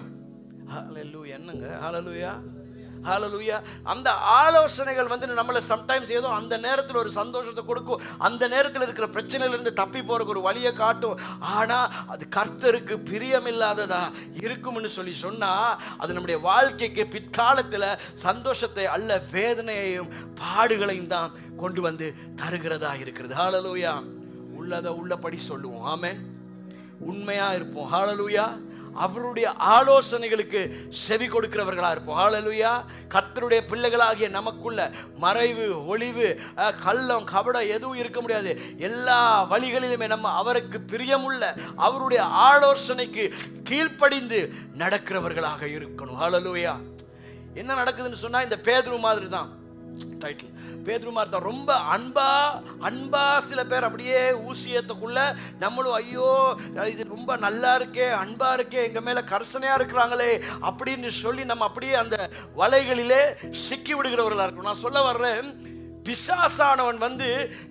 ஹல்லேலூயா. என்னங்க ஹல்லேலூயா, ஹல்லேலூயா. அந்த ஆலோசனைகள் நம்மளை சம்டைம்ஸ் ஏதோ அந்த நேரத்தில் ஒரு சந்தோஷத்தை கொடுக்கும், அந்த நேரத்தில் இருக்கிற பிரச்சனையிலிருந்து தப்பி போறதுக்கு ஒரு வழியை காட்டும். ஆனா அது கர்த்தருக்கு பிரியமில்லாததா இருக்கும்னு சொல்லி சொன்னா அது நம்முடைய வாழ்க்கைக்கு பிற்காலத்தில் சந்தோஷத்தை அல்ல, வேதனையையும் பாடுகளையும் தான் கொண்டு வந்து தருகிறதா இருக்கிறது. ஹல்லேலூயா. உள்ளதை உள்ளபடி சொல்லுவோம். ஆமென். உண்மையா இருப்போம். ஹல்லேலூயா. அவருடைய ஆலோசனைகளுக்கு செவி கொடுக்கிறவர்களா இருப்போம். ஹல்லேலூயா. கர்த்தருடைய பிள்ளைகளாகிய நமக்குள்ள மறைவு, ஒளிவு, கள்ளம், கபடம் எதுவும் இருக்க முடியாது. எல்லா வழிகளிலுமே நம்ம அவருக்கு பிரியமுள்ள அவருடைய ஆலோசனைக்கு கீழ்ப்படிந்து நடக்கிறவர்களாக இருக்கணும். ஹல்லேலூயா. என்ன நடக்குதுன்னு சொன்னா, இந்த பேதுரு மாதிரி தான் டைட்டில். பேதுரு மாதிரி தான் ரொம்ப அன்பா சில பேர் அப்படியே ஊசியத்துக்குள்ள நம்மளும் ஐயோ இது ரொம்ப நல்லா இருக்கே, அன்பா இருக்கே, எங்க மேல கர்சனையா இருக்கிறாங்களே அப்படின்னு சொல்லி நம்ம அப்படியே அந்த வலைகளிலே சிக்கி விடுகிறவர்களா இருக்கும். நான் சொல்ல வர்றேன், பிசாசானவன்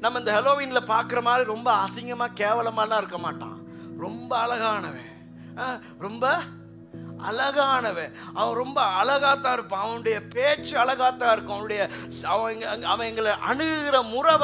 நம்ம இந்த ஹெலோவீன்ல பார்க்குற மாதிரி ரொம்ப அசிங்கமா கேவலமாலாம் இருக்க மாட்டான். ரொம்ப அழகானவன், ரொம்ப அழகானவன். அவன் ரொம்ப அழகாத்தான் இருப்பான். அவனுடைய பேச்சு அழகாத்தான் இருக்கும். அவன் எங்களை அணுகிற முறை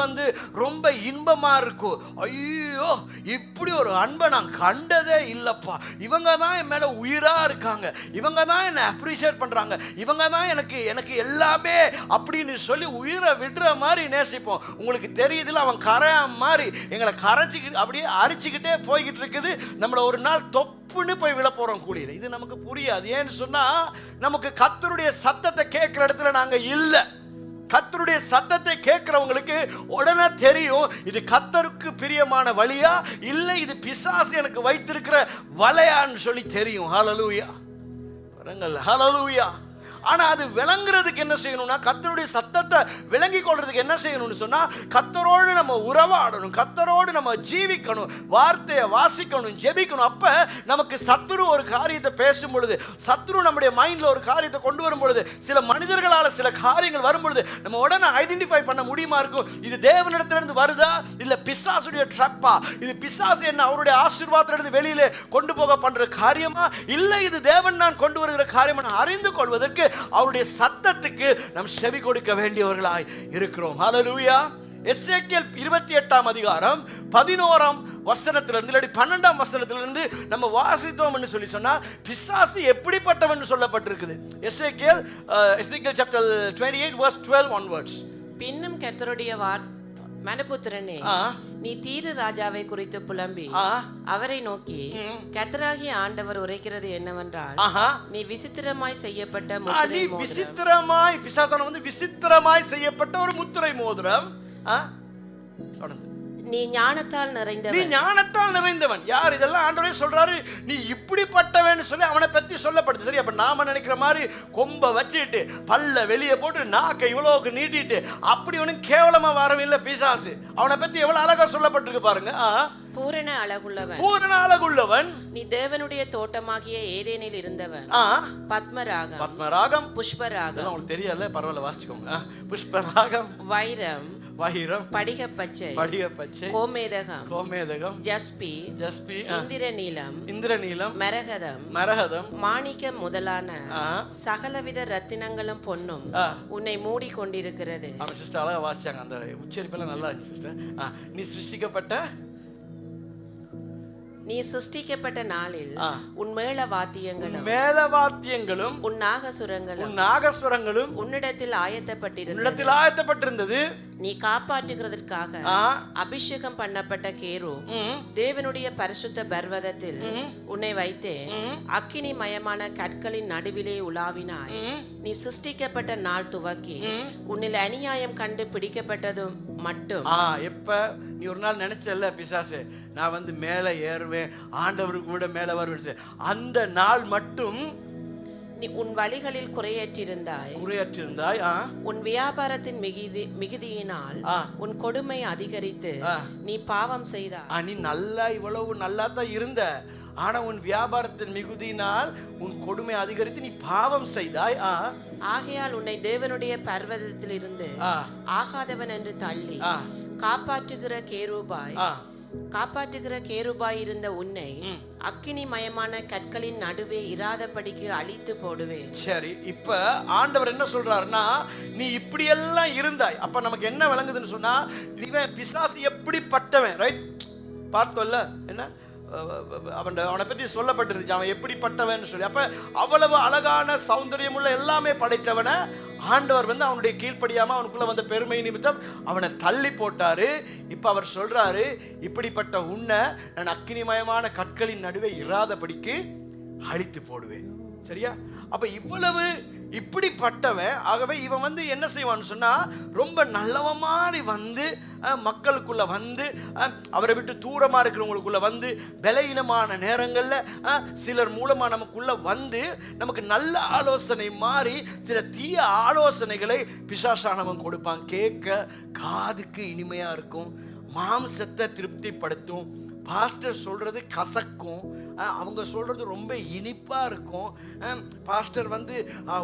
ரொம்ப இன்பமா இருக்கும். ஐயோ, இப்படி ஒரு அன்பை நான் கண்டதே இல்லப்பா, இவங்க தான் என் மேல உயிரா இருக்காங்க, இவங்க தான் என்னை அப்ரிஷியேட் பண்றாங்க, இவங்க தான் எனக்கு எல்லாமே அப்படின்னு சொல்லி உயிரை விடுற மாதிரி நேசிப்போம். உங்களுக்கு தெரியுதுல, அவன் கரையா மாதிரி எங்களை கரைச்சிக்கிட்டு அப்படியே அரிச்சுக்கிட்டே போய்கிட்டு இருக்குது. நம்மள ஒரு நாள் தொப்புன்னு போய் விழ போறோம் கூலியில. இது நமக்கு புரியாது. ஏன்னு சொன்னா, நமக்கு கர்த்தருடைய சத்தத்தை கேட்கிற இடத்துல நாங்க இல்ல. கர்த்தருடைய சத்தத்தை கேட்கிறவங்களுக்கு உடனே தெரியும், இது கர்த்தருக்கு பிரியமான வழியா இல்ல இது பிசாசு எனக்கு வைத்திருக்கிற வலையான்னு சொல்லி தெரியும். ஹல்லேலூயா. பாருங்கள், ஹல்லேலூயா. ஆனா அது விளங்குறதுக்கு என்ன செய்யணும்னா, கர்த்தருடைய சத்தத்தை விளங்கி கொள்றதுக்கு என்ன செய்யணும்னு சொன்னா, கர்த்தரோடு நம்ம உறவாடணும், கர்த்தரோடு நம்ம ஜீவிக்கணும், வார்த்தையை வாசிக்கணும், ஜெபிக்கணும். அப்ப நமக்கு சத்துரு ஒரு காரியத்தை பேசும் பொழுது, சத்துரு நம்முடைய மைண்ட்ல ஒரு காரியத்தை கொண்டு வரும் பொழுது, சில மனிதர்களால சில காரியங்கள் வரும் பொழுது நம்ம உடனே ஐடென்டிஃபை பண்ண முடியுமா இருக்கும், இது தேவனிடத்திலிருந்து வருதா இல்ல பிசாசுடைய ட்ராப்பா, இது பிசாசு என்ன அவருடைய ஆசீர்வாதத்திலிருந்து வெளியிலே கொண்டு போக பண்ற காரியமா, இல்ல இது தேவன் நான் கொண்டு வருகிற காரியமா அறிந்து கொள்வதற்கு அவருடைய சத்தத்துக்கு நாம் செவி கொடுக்க வேண்டியவர்களாய் இருக்கிறோம். ஹல்லேலூயா. எசேக்கியேல் 28ஆம் அதிகாரம் 11ஆம் வசனத்திலிருந்து இல்லாட்டி 12ஆம் வசனத்திலிருந்து நம்ம வாசித்தோம் என்று சொல்லி சொன்னா, பிசாசு எப்படிப்பட்டவன் சொல்லப்பட்டிருக்குது. எசேக்கியேல் chapter 28 verse 12 onwards. பின்னும் கர்த்தருடைய மனுபுத்திரனே, நீ தீரு ராஜாவை குறித்து புலம்பி அவரை நோக்கி, கர்த்தராகிய ஆண்டவர் உரைக்கிறது என்னவென்றால், நீ விசித்திரமாய் செய்யப்பட்ட முத்திரை மோதிரம், விசித்திரமாய் பிசாசான விசித்திரமாய் செய்யப்பட்ட ஒரு முத்திரை மோதிரம், நீ ஞானத்தால் நிறைந்தவன், நீ ஞானத்தால் நிறைந்தவன். யார் இதெல்லாம் ஆண்டவரே சொல்றாரு, நீ இப்படிப்பட்டவன் சொல்லி அவனை பத்தி சொல்லப்படுது. சரி, அப்ப நாம நினைக்கிற மாதிரி கொம்ப வச்சுட்டு பல்ல வெளியே போட்டு நாக்கை இவ்வளவுக்கு நீட்டிட்டு அப்படி ஒன்னும் கேவலமா வரவில்லை பிசாசு. அவனை பத்தி எவ்வளவு அழகா சொல்லப்பட்டிருக்கு பாருங்க. பூரண அழகுள்ளவன், பூரண அழகுள்ளவன், நீ தேவனுடைய தோட்டமாகிய ஏதேனில் இருந்தவன், பத்மராகம், பத்மராகம், புஷ்பராகம், உங்களுக்கு தெரியல, பரவாயில்ல வாசிச்சுக்கோங்க. புஷ்பராகம், வைரம், வஹிரம், படிகப்பச்சை, படிகப்பச்சை, கோமேதகம், கோமேதகம், ஜஸ்பி, ஜஸ்பி, இந்திரநீலம், இந்திரநீலம், மரகதம், மரகதம், மாணிக்கம் முதலான சகலவித ரத்தினங்களும் பொன்னும் உன்னை மூடி கொண்டிருக்கிறது. சிஸ்டர் அழகா வாசிச்சாங்க. அந்த உச்சரிப்பெல்லாம் நல்லா இருந்துச்சு சிஸ்டர். நீ சிருஷ்டிக்கப்பட்ட, நீ சிருஷ்டிக்கப்பட்ட நாளில் உன் மேள வாத்தியங்களும் உன் நாகசுரங்களும் உன்னிடத்தில் ஆயத்தப்பட்டிருந்தது. நீ காப்பாற்றுகிறதற்காக அபிஷேகம் பண்ணப்பட்ட கேரு தேவனுடைய பரிசுத்த பர்வதத்தில் உன்னை வைத்தேன். அக்கினி மயமான கற்களின் நடுவிலே உலாவினாய். நீ சிருஷ்டிக்கப்பட்ட நாள் துவக்கி உன்னில் அநியாயம் கண்டு பிடிக்கப்பட்டதும் மட்டும். எப்ப நீ ஒரு நாள் நினைச்சல பிசாசு, நான் மேல ஏறுவேன், ஆண்டவருக்கு கூட மேல வருவேன், அந்த நாள் மட்டும் நீ உன் வழிகளில் குறையற்றிருந்தாய். உன் வியாபாரத்தின் மிகுதியினால் உன் கொடுமை அதிகரித்து நீ பாவம் செய்தாய். நீ நல்லா இவ்வளவு நல்லா தான் இருந்த, ஆனா உன் வியாபாரத்தின் மிகுதியினால் உன் கொடுமை அதிகரித்து நீ பாவம் செய்தாய். ஆகையால் உன்னை தேவனுடைய பர்வதத்தில் இருந்து ஆகாதவன் என்று தள்ளி காப்பாற்றுகிற கேருபாய் இருந்த உன்னை அக்கினி மயமான கற்களின் நடுவே இராதபடிக்கு அழித்து போடுவேன். சரி, இப்ப ஆண்டவர் என்ன சொல்றாருன்னா, நீ இப்படி எல்லாம் இருந்தாய். அப்ப நமக்கு என்ன விளங்குதுன்னு சொன்னா, இவன் பிசாசு எப்படிப்பட்டவன், ரைட்? பார்த்தோம்ல என்ன அவனை பத்தி சொல்லப்பட்டிருந்துச்சு, அவன் எப்படிப்பட்டவன் சொல்லி. அப்ப அவ்வளவு அழகான சௌந்தரியமுள்ள எல்லாமே படைத்தவனை ஆண்டவர் அவனுடைய கீழ்ப்படியாம அவனுக்குள்ள பெருமை நிமித்தம் அவனை தள்ளி போட்டாரு. இப்ப அவர் சொல்றாரு, இப்படிப்பட்ட உன்னை நான் அக்கினிமயமான கற்களின் நடுவே இராதபடிக்கு அழித்து போடுவேன். சரியா? அப்ப இவ்வளவு இப்படிப்பட்டவன். ஆகவே இவன் வந்து என்ன செய்வான்னு சொன்னா, ரொம்ப நல்லவன் மாதிரி வந்து மக்களுக்குள்ள வந்து அவரை விட்டு தூரமா இருக்கிறவங்களுக்குள்ள வந்து பலவீனமான நேரங்கள்ல சிலர் மூலமா நமக்குள்ள வந்து நமக்கு நல்ல ஆலோசனை மாறி சில தீய ஆலோசனைகளை பிசாசானவன் கொடுப்பான். கேட்க காதுக்கு இனிமையா இருக்கும், மாம்சத்தை திருப்திப்படுத்தும். பாஸ்டர் சொல்றது கசக்கும், அவங்க சொல்றது ரொம்ப இனிப்பா இருக்கும். பாஸ்டர் வந்து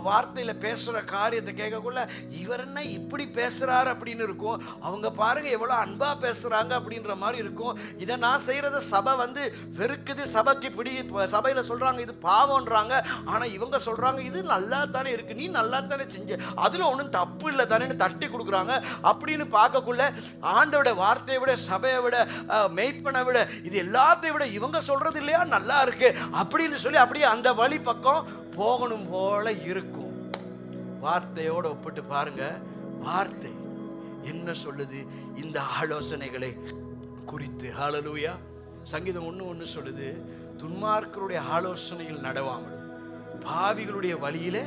வார்த்தையில பேசுற காரியத்தை கேட்கக்குள்ள இவர் என்ன இப்படி பேசுறாரு அப்படின்னு இருக்கும். அவங்க பாருங்க எவ்வளவு அன்பா பேசுறாங்க அப்படின்ற மாதிரி இருக்கும். இதை நான் செய்யறத சபை வந்து வெறுக்குது, சபைக்கு சபையில சொல்றாங்க இது பாவம்ன்றாங்க. ஆனா இவங்க சொல்றாங்க இது நல்லா தானே இருக்கு, நீ நல்லா தானே செஞ்ச, அதுல ஒன்றும் தப்பு இல்லை தானேன்னு தட்டி கொடுக்குறாங்க. அப்படின்னு பார்க்கக்குள்ள ஆண்டோட வார்த்தையை விட, சபையை விட, மெய்ப்பனை விட, இது எல்லாத்தையும் விட இவங்க சொல்றது இல்லையா நல்லா இருக்கு அப்படின்னு சொல்லி அப்படியே அந்த வழி பக்கம் போகணும் போல இருக்கும். வார்த்தையோட ஒப்பிட்டு பாருங்க, வார்த்தை என்ன சொல்லுது இந்த ஆலோசனைகளை குறித்து. ஹல்லேலூயா. சங்கீதம் 1:1 சொல்லுது, துன்மார்க்கருடைய ஆலோசனையில் நடவாமல் பாவிகளுடைய வழியிலே.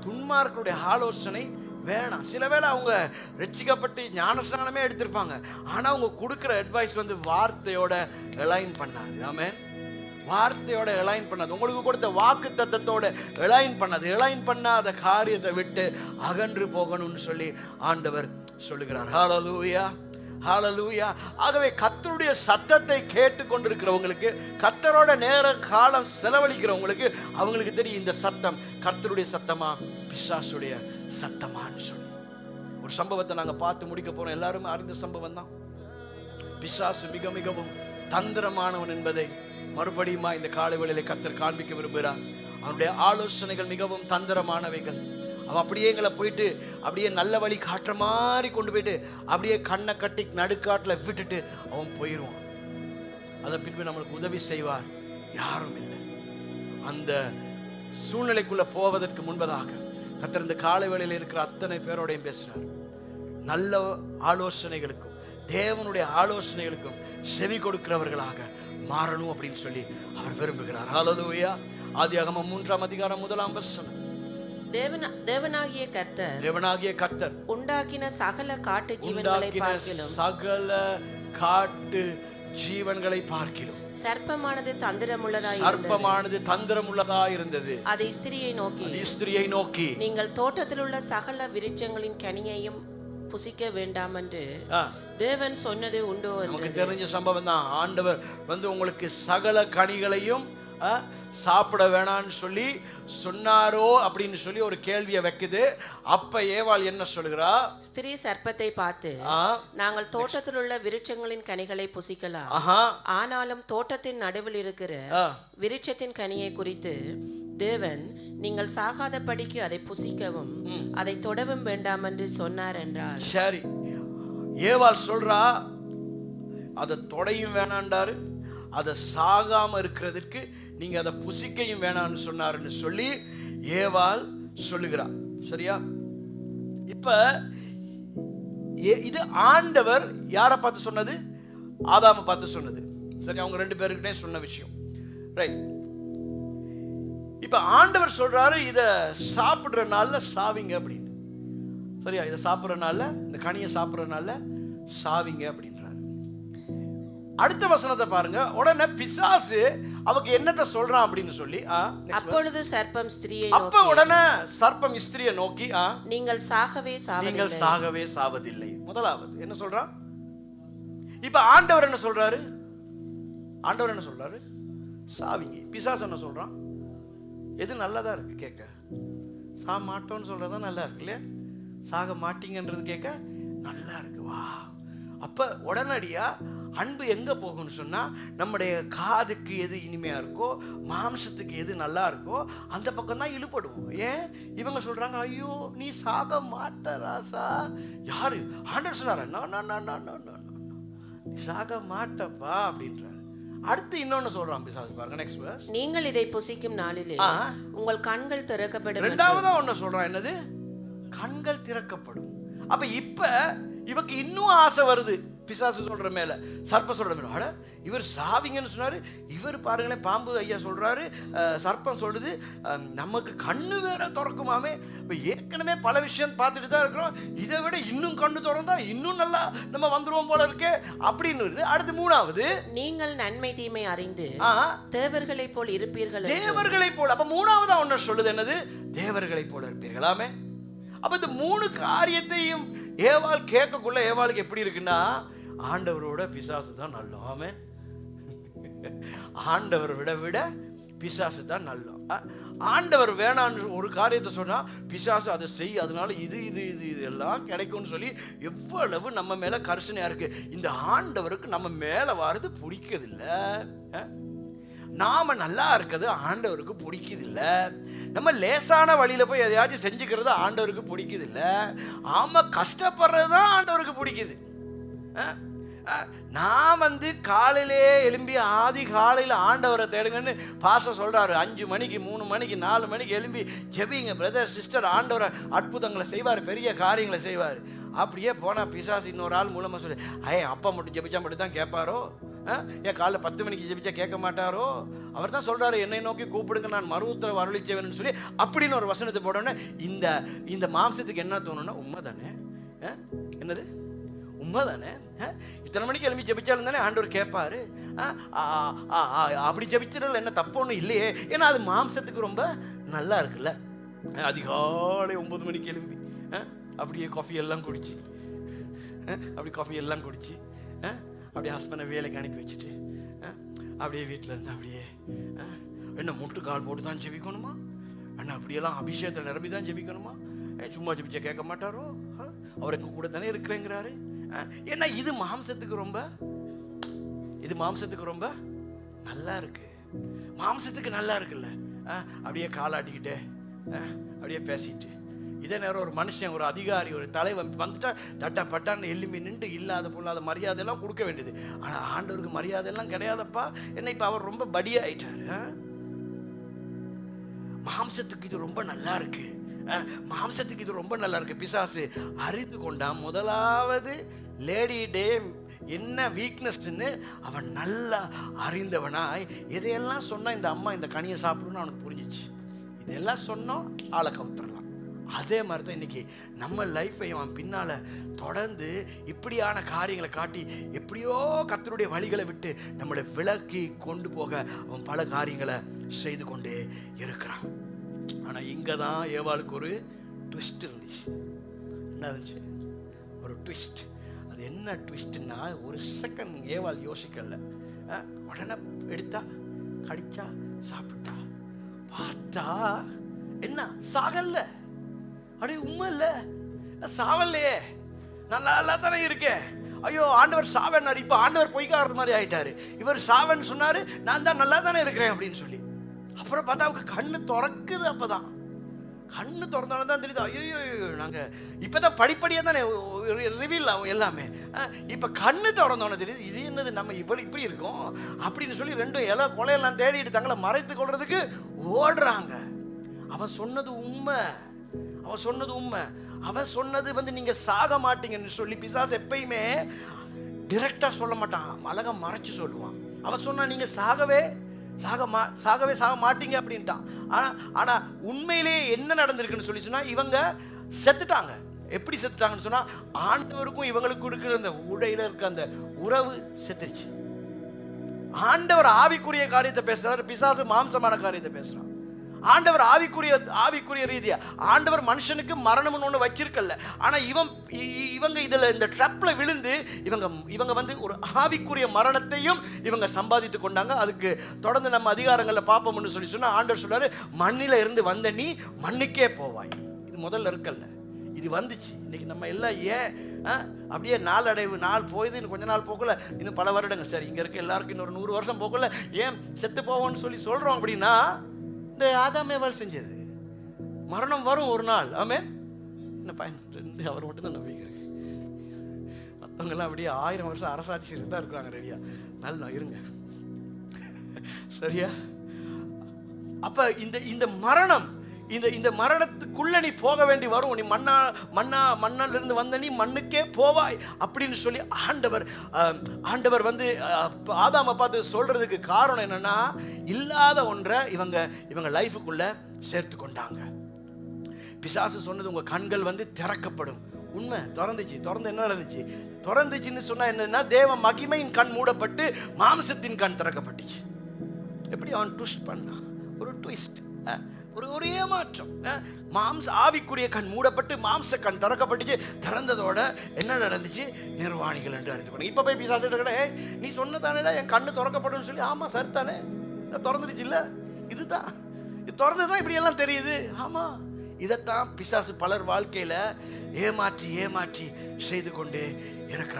துன்மார்க்கருடைய ஆலோசனை வேணாம். சில வேளை அவங்க ரட்சிக்கப்பட்டு ஞானஸ்நானமே எடுத்திருப்பாங்க, ஆனா அவங்க கொடுக்குற அட்வைஸ் வந்து வார்த்தையோட அலைன் பண்ணாது. ஆமென். வார்த்தையோட அலைன் பண்ணாது, உங்களுக்கு கொடுத்த வாக்கு தத்தத்தோட அலைன் பண்ணாது. அலைன் பண்ணாத காரியத்தை விட்டு அகன்று போகணும்னு சொல்லி ஆண்டவர் சொல்லுகிறார். ஹல்லேலூயா, ஹல்லேலூயா. ஆகவே கர்த்தருடைய சத்தத்தை கேட்டு கொண்டிருக்கிறவங்களுக்கு, கர்த்தரோட நேர காலம் செலவழிக்கிறவங்களுக்கு அவங்களுக்கு தெரியும் இந்த சத்தம் கர்த்தருடைய சத்தமா பிசாசுடைய சத்தமான்னு சொல்லி. ஒரு சம்பவத்தை நாங்க பார்த்து முடிக்க போறோம். எல்லாரும் அறிந்த சம்பவம் தான். பிசாசு மிக மிகவும் தந்திரமானவன் என்பதை மறுபடியும் இந்த காலை வேளையிலே கர்த்தர் காண்பிக்க விரும்புகிறார். அவனுடைய ஆலோசனைகள் மிகவும் தந்திரமானவைகள். அவன் அப்படியே எங்களை போயிட்டு அப்படியே நல்ல வழி காட்டுற மாதிரி கொண்டு போயிட்டு அப்படியே கண்ணை கட்டி நடுக்காட்டில் விட்டுட்டு அவன் போயிடுவான். அதன் பின்பு நம்மளுக்கு உதவி செய்வார் யாரும் இல்லை. அந்த சூழ்நிலைக்குள்ள போவதற்கு முன்பதாக கர்த்தர் இந்த காலை வேளையில் இருக்கிற அத்தனை பேரோடையும் பேசுறார். நல்ல ஆலோசனைகளுக்கும் தேவனுடைய ஆலோசனைகளுக்கும் செவி கொடுக்கிறவர்களாக மாறணும் அப்படின்னு சொல்லி அவர் விரும்புகிறார். ஹல்லேலூயா. ஆதியாகமம் 3:1 தேவனாகிய கர்த்தர் உண்டாக்கின சகல காட்டு ஜீவன்களை பார்க்கிலும் சர்ப்பமானது தந்திரமுள்ளதாய் இருந்தது. அதை ஸ்திரியை நோக்கி நீங்கள் தோட்டத்தில் உள்ள சகல விருட்சங்களின் கனியையும் புசிக்க வேண்டாம் என்று தேவன் சொன்னது உண்டோ? நமக்கு தெரிஞ்ச சம்பவம் தான். ஆண்டவர் வந்து உங்களுக்கு சகல கனிகளையும் சாப்பிட வேணான்னு சொல்லி சொன்னாரோ அப்படின்னு சொல்லி ஒரு கேள்வியை வைக்குது. அப்ப ஏவாள் என்ன சொல்லுகிறா? ஸ்திரீ சர்ப்பத்தை பார்த்து, நாங்கள் தோட்டத்தில் உள்ள விருட்சங்களின் கனிகளை புசிக்கலாம், ஆனாலும் தோட்டத்தின் நடுவில் இருக்கிற விருட்சத்தின் கனியை குறித்து தேவன் நீங்கள் சாகாதபடிக்கு அதை புசிக்கவும் அதை தொடவும் வேண்டாம் என்று சொன்னார் என்றார். சரி, ஏவாள் சொல்றா அதை தொடையும் வேணாண்டாரு, அதை சாகாம இருக்கிறதுக்கு நீங்க அதை புசிக்கையும் வேணான்னு சொன்னாருன்னு சொல்லி ஏவாள் சொல்லுகிறார். சரியா? இப்ப இது ஆண்டவர் யாரை பார்த்து சொன்னது? ஆதாமை பார்த்து சொன்னது. சரி, அவங்க 2 பேருக்கிட்டே சொன்ன விஷயம். ரைட். இப்ப ஆண்டவர் சொல்றாரு இத சாப்பிடுற நாள்ல சாவிங்க அப்படின்னு. சரியா? இதை சாப்பிடுற நாள்ல, இந்த கனியை சாப்பிடுற நாள்ல சாவிங்க அப்படின்றாரு. அடுத்த வசனத்தை பாருங்க. உடனே பிசாசு அவக்கு என்னத்தை சொல்றான் அப்படின்னு சொல்லி, அப்பொழுது சர்ப்பம் ஸ்திரியை நோக்கி, அப்ப உடனே சர்ப்பம் ஸ்திரியை நோக்கி, நீங்கள் சாகவே சாவதில்லை. முதலாவது என்ன சொல்றான்? இப்ப ஆண்டவர் என்ன சொல்றாரு? ஆண்டவர் என்ன சொல்றாரு? சாவிங்க. பிசாசு என்ன சொல்றான்? எது நல்லதா இருக்கு கேட்க? சா மாட்டோன்னு சொல்றதா நல்லா இருக்கு இல்லையா? சாக மாட்டீங்கன்றது கேட்க நல்லா இருக்கு. வா. அப்ப உடனடியா அன்பு எங்க போகும்னு சொன்னா, நம்முடைய காதுக்கு எது இனிமையா இருக்கோ, மாம்சத்துக்கு எது நல்லா இருக்கோ அந்த பக்கம் தான் இழுபடுவோம். ஏன் இவங்க சொல்றாங்க, ஐயோ நீ சாக மாட்ட ராசா. யாரு? ஆண்டவர் சொன்னாரா? நீ சாக மாட்டப்பா அப்படின்றார். அடுத்து இன்னொன்னு சொல்றான் பிசாசு. பாருங்க நெக்ஸ்ட் வெர்ஸ். நீங்கள் இதை புசிக்கும் நாளிலே உங்கள் கண்கள் திறக்கப்படும். இரண்டாவதா ஒன்னு சொல்றான். என்னது? கண்கள் திறக்கப்படும். அப்ப இப்ப இவக்கு இன்னும் ஆசை வருது. பிசாசு சொல்ற மேல, சர்ப்பம் சொல்ற மேல, அட இவர் சாவிங்கன்னு சொன்னாரு, இவர் பாருங்களேன் பாம்பு ஐயா சொல்றாரு, சர்ப்பம் சொல்லுது, நமக்கு கண்ணு வேற திறக்குமாமே. இப்போ ஏற்கனவே பல விஷயம் பார்த்துட்டு தான் இருக்கிறோம், இதை விட இன்னும் கண்ணு திறந்தா இன்னும் நல்லா நம்ம வந்துருவோம் போல இருக்கே அப்படின்னு வருது. அடுத்து மூணாவது, நீங்கள் நன்மை தீமை அறிந்து தேவர்களை போல் இருப்பீர்கள். தேவர்களை போல். அப்ப மூணாவதா ஒன்னு சொல்லுது, என்னது? தேவர்களை போல இருப்பீர்களாமே. அப்ப இந்த மூணு காரியத்தையும் ஏவாள் கேட்கக்குள்ள ஏவாளுக்கு எப்படி இருக்குன்னா, ஆண்டவரோட பிசாசு தான் நல்லோம். ஆமென். ஆண்டவர் விட பிசாசு தான் நல்லோம். ஆண்டவர் வேணான்னு ஒரு காரியத்தை சொன்னா பிசாசு அதை செய், அதனால இது இது இது இது எல்லாம் கிடைக்கும்னு சொல்லி எவ்வளவு நம்ம மேல கரிசனையா இருக்கு. இந்த ஆண்டவருக்கு நம்ம மேல வாரது பிடிக்கதில்ல. நாம நல்லா இருக்கிறது ஆண்டவருக்கு பிடிக்குதில்ல. நம்ம லேசான வழியில போய் எதையாச்சும் செஞ்சுக்கிறது ஆண்டவருக்கு பிடிக்குதில்ல. ஆமா, கஷ்டப்படுறது தான் ஆண்டவருக்கு பிடிக்குது. நான் காலையிலே எழும்பி ஆதி காலையில் ஆண்டவரை தேடுங்கன்னு பாச சொல்றாரு. 5 மணிக்கு 3 மணிக்கு 4 மணிக்கு எழும்பி ஜெபிங்க பிரதர் சிஸ்டர், ஆண்டவரை அற்புதங்களை செய்வார், பெரிய காரியங்களை செய்வார். அப்படியே போனா பிசாசு இன்னொரு ஆள் மூலமா சொல்லி, அப்பா மட்டும் ஜெபிச்சா மட்டும் தான் கேட்பாரோ, ஏன் காலைல 10 மணிக்கு ஜெபிச்சா கேட்க மாட்டாரோ? அவர் தான் சொல்றாரு, என்னை நோக்கி கூப்பிடுங்க நான் மறுவுத்தர வரளிச்சேன்னு சொல்லி அப்படின்னு ஒரு வசனத்தை போடனே இந்த மாம்சத்துக்கு என்ன தோணுன்னா, உண்மை தானே, என்னது உண்மை தானே, இத்தனை மணிக்கு எழுப்பி ஜெபிச்சாலும் தானே ஆண்டவர் கேட்பாரு. அப்படி ஜெபிச்சதில் என்ன தப்பு ஒன்றும் இல்லையே, ஏன்னா அது மாம்சத்துக்கு ரொம்ப நல்லா இருக்குல்ல. அதிகாலை 9 மணிக்கு எழும்பி அப்படியே காஃபி எல்லாம் குடிச்சு அப்படியே ஹஸ்பண்டை வேலைக்கு அனுப்பி வச்சுட்டு அப்படியே வீட்டில் இருந்து அப்படியே என்ன முட்டு கால் போட்டு தான் ஜெபிக்கணுமா, என்ன அப்படியெல்லாம் அபிஷேகத்தில் நிரம்பி தான் ஜெபிக்கணுமா? சும்மா ஜெபிச்சா கேட்க மாட்டாரோ? அவர் எங்க கூட தானே இருக்கிறேங்கிறாரு. ஏன்னா இது மாம்சத்துக்கு ரொம்ப நல்லா இருக்கு. மாம்சத்துக்கு நல்லா இருக்குல்ல. அப்படியே காலாட்டிக்கிட்டே அப்படியே பேசிட்டு, இதே நேரம் ஒரு மனுஷன், ஒரு அதிகாரி, ஒரு தலைவன் வந்துட்டா தட்டா பட்டான்னு எலும்பி நின்று இல்லாத பொல்லாத மரியாதையெல்லாம் கொடுக்க வேண்டியது. ஆனால் ஆண்டவருக்கு மரியாதையெல்லாம் கிடையாதப்பா. என்ன இப்போ அவர் ரொம்ப படியாயிட்டாரு. மாம்சத்துக்கு இது ரொம்ப நல்லா இருக்கு, மாம்சத்துக்கு இது ரொம்ப நல்லா இருக்கு. பிசாசு அறிந்து கொண்டா முதலாவது லேடி டே என்ன வீக்னஸ்ன்னு அவன் நல்லா அறிந்தவனாய் எதையெல்லாம் சொன்னா இந்த அம்மா இந்த கனியை சாப்பிடுன்னு அவனுக்கு புரிஞ்சிச்சு. இதெல்லாம் சொன்னோம் ஆளை கவுத்துடலாம். அதே மாதிரி தான் இன்னைக்கு நம்ம லைஃப்பை அவன் பின்னால தொடர்ந்து இப்படியான காரியங்களை காட்டி எப்படியோ கர்த்தருடைய வழிகளை விட்டு நம்மளை விலக்கி கொண்டு போக அவன் பல காரியங்களை செய்து கொண்டே இருக்கிறான். ஆனால் இங்கே தான் ஏவாளுக்கு ஒரு ட்விஸ்ட் இருந்துச்சு. என்ன இருந்துச்சு? ஒரு ட்விஸ்ட். அது என்ன ட்விஸ்ட்னா, ஒரு செகண்ட் ஏவாள் யோசிக்கல, உடனே எடுத்தா கடிச்சா சாப்பிட்டா. பார்த்தா என்ன சாகல்ல. அடே உண்மை இல்லை, சாவல்லையே, நான் நல்லா தானே இருக்கேன். ஐயோ ஆண்டவர் சாவன்னாரு, இப்போ ஆண்டவர் பொய்க்காரர் மாதிரி ஆயிட்டாரு. இவர் சாவன்னு சொன்னாரு, நான் தான் நல்லா தானே இருக்கிறேன் அப்படின்னு சொல்லி. அப்புறம் பார்த்தா அவருக்கு கண்ணு திறக்குது. அப்பதான் கண்ணு திறந்தாலும் தான் தெரியுது, ஐயோ நாங்கள் இப்போதான் படிப்படியாக தானே ரிவீல் ஆகும் எல்லாமே. இப்போ கண்ணு திறந்தோன்னு தெரியுது, இது என்னது நம்ம இப்படி இருக்கோம் அப்படின்னு சொல்லி ரெண்டும் எல்லாம் கொலையெல்லாம் தேடிட்டு தங்களை மறைத்து கொள்றதுக்கு ஓடுறாங்க. அவன் சொன்னது உண்மை, அவன் சொன்னது நீங்க சாக மாட்டீங்கன்னு சொல்லி. பிசாசு எப்பயுமே டிரெக்டா சொல்ல மாட்டான், அழகா மறைச்சு சொல்லுவான். அவன் சொன்னா நீங்க சாகவே மாட்டீங்க அப்படின்ட்டான். ஆனா உண்மையிலேயே என்ன நடந்திருக்குன்னு சொல்லி சொன்னா, இவங்க செத்துட்டாங்க. எப்படி செத்துட்டாங்கன்னு சொன்னா, ஆண்டவருக்கும் இவங்களுக்கும் இருக்கிற அந்த உடையில இருக்க அந்த உறவு செத்துருச்சு. ஆண்டவர் ஆவிக்குரிய காரியத்தை பேசுறாரு, பிசாசு மாம்சமான காரியத்தை பேசுறான். ஆண்டவர் ஆவிக்குரிய ரீதியா, ஆண்டவர் மனுஷனுக்கு மரணம்னு ஒன்று வச்சிருக்கல. ஆனா இவங்க இதுல இந்த ட்ராப்ல விழுந்து இவங்க ஒரு ஆவிக்குரிய மரணத்தையும் இவங்க சம்பாதித்து கொண்டாங்க. அதுக்கு தொடர்ந்து நம்ம அதிகாரங்கள்ல பார்ப்போம்னு சொல்லி சொன்னா, ஆண்டவர் சொல்றாரு, மண்ணில இருந்து வந்த நீ மண்ணுக்கே போவாய். இது முதல்ல இருக்கல்ல, இது வந்துச்சு. இன்னைக்கு நம்ம எல்லாம் ஏன் அப்படியே நாள் போயுது, இன்னும் கொஞ்ச நாள் போகல, இன்னும் பல வருடங்கள், சரி இங்க இருக்க எல்லாருக்கும் இன்னொரு 100 வருஷம் போகல, ஏன் செத்து போவோம்னு சொல்றோம் அப்படின்னா, ஆதாமேவாள் செஞ்சது. மரணம் வரும் ஒரு நாள். ஆமென். என்ன பயன்? அவர் மட்டும்தான் நம்பிக்கை இருக்கு. மற்றவங்க எல்லாம் அப்படியே 1000 வருஷம் அரசாட்சி தான் இருக்கிறாங்க, ரெடியா நல்லா இருங்க, சரியா? அப்ப இந்த மரணம் இந்த இந்த மரணத்துக்குள்ள நீ போக வேண்டி வரும். நீ மண்ணில் இருந்து வந்த நீ மண்ணுக்கே போவாய் அப்படின்னு சொல்லி ஆண்டவர் வந்து ஆதாமை பார்த்து சொல்றதுக்கு காரணம் என்னன்னா, இல்லாத ஒன்றை இவங்க லைஃபுக்குள்ள சேர்த்து கொண்டாங்க. பிசாசு சொன்னது, உங்க கண்கள் வந்து திறக்கப்படும். உண்மை திறந்து என்ன நடந்துச்சு? திறந்துச்சுன்னு சொன்னா என்னன்னா, தேவ மகிமையின் கண் மூடப்பட்டு மாம்சத்தின் கண் திறக்கப்பட்டுச்சு. எப்படி அவன் ட்விஸ்ட் பண்ணான், ஒரு ட்விஸ்ட், ஒரு ஏமாற்றம். ஆவிக்குரிய கண் மூடப்பட்டு மாம்ச கண் திறக்கப்பட்டுச்சு. திறந்ததோட என்ன நடந்துச்சு? நிர்வாணிகள் என்று அறிந்து பண்ண. இப்ப போய் பிசாசு கிட்ட, நீ சொன்னதானேடா என் கண்ணு திறக்கப்படும் சொல்லி. ஆமா சரித்தானே, திறந்துடுச்சு இல்ல, இதுதான் இது திறந்துதான் இப்படி எல்லாம் தெரியுது. ஆமா, இதைத்தான் பிசாசு பலர் வாழ்க்கையில ஏமாற்றி செய்து கொண்டு இருக்கிற.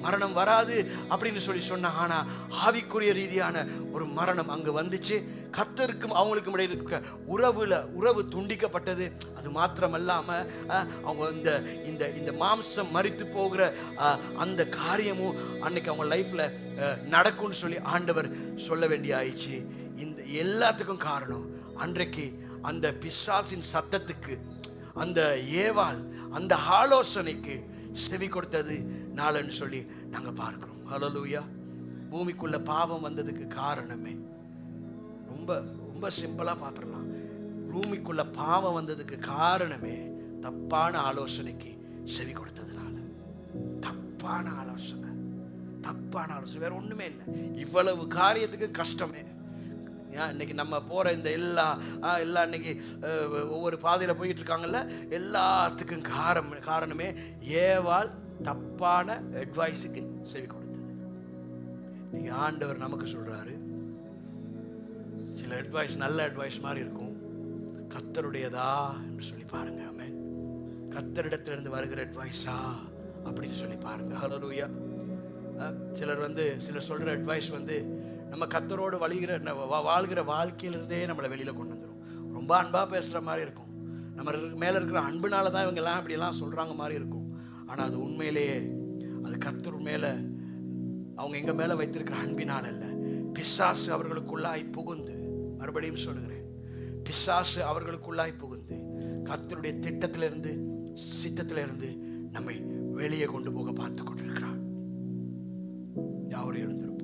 மரணம் வராது அப்படின்னு சொல்லி சொன்ன, ஆனா ஆவிக்குரிய ரீதியான ஒரு மரணம் அங்கு வந்துச்சு. கர்த்தருக்கும் அவங்களுக்கும் இடையில் இருக்க உறவு துண்டிக்கப்பட்டது. அது மாத்திரமல்லாம அவங்க இந்த மாம்சம் மரித்து போகிற அந்த காரியமும் அன்னைக்கு அவங்க லைஃப்ல நடக்கும்னு சொல்லி ஆண்டவர் சொல்ல வேண்டிய ஆயிடுச்சு. இந்த எல்லாத்துக்கும் காரணம் அன்றைக்கு அந்த பிசாசின் சத்தத்துக்கு, அந்த ஏவாள் அந்த ஆலோசனைக்கு செவி கொடுத்தது நாளன்னு சொல்லி நாங்க பார்க்கிறோம். ஹல்லேலூயா. பூமிக்குள்ள பாவம் வந்ததுக்கு காரணமே ரொம்ப ரொம்ப சிம்பிளா பார்த்துடலாம். பூமிக்குள்ள பாவம் வந்ததுக்கு காரணமே தப்பான ஆலோசனைக்கு செவி கொடுத்ததுனால. தப்பான ஆலோசனை, வேற ஒண்ணுமே இல்லை. இவ்வளவு காரியத்துக்கு கஷ்டமே. இன்னைக்கு நம்ம போற இந்த எல்லாம் இன்னைக்கு ஒவ்வொரு பாதையில போயிட்டு இருக்காங்கல்ல, எல்லாத்துக்கும் காரணமே ஏவாள் தப்பான அட்வைஸுக்கு செவி கொடுத்தது. இன்னைக்கு ஆண்டவர் நமக்கு சொல்றாரு, சில அட்வைஸ் நல்ல அட்வைஸ் மாதிரி இருக்கும், கர்த்தருடையதா என்று சொல்லி பாருங்க. ஆமென். கர்த்தரிடத்திலிருந்து வருகிற அட்வைஸா அப்படின்னு சொல்லி பாருங்க. ஹல்லேலூயா. சிலர் சொல்ற அட்வைஸ் வந்து நம்ம கர்த்தரோடு வாழ்கிற வாழ்க்கையிலிருந்தே நம்மளை வெளியில கொண்டு வந்துடும். ரொம்ப அன்பா பேசுற மாதிரி இருக்கும். நம்ம மேல இருக்கிற அன்புனால தான் இவங்க எல்லாம் இப்படி எல்லாம் சொல்றாங்க மாதிரி இருக்கும். ஆனா அது உண்மையிலேயே அது கர்த்தர் மேல அவங்க எங்க மேல வைத்திருக்கிற அன்பினால் அல்ல. பிசாசு அவர்களுக்குள்ளாய் புகுந்து, மறுபடியும் சொல்லுகிறேன், பிசாசு அவர்களுக்குள்ளாய் புகுந்து கர்த்தருடைய திட்டத்திலிருந்து சித்தத்திலிருந்து நம்மை வெளியே கொண்டு போக பார்த்து கொண்டிருக்கிறான். யாரும் எழுந்திரும்.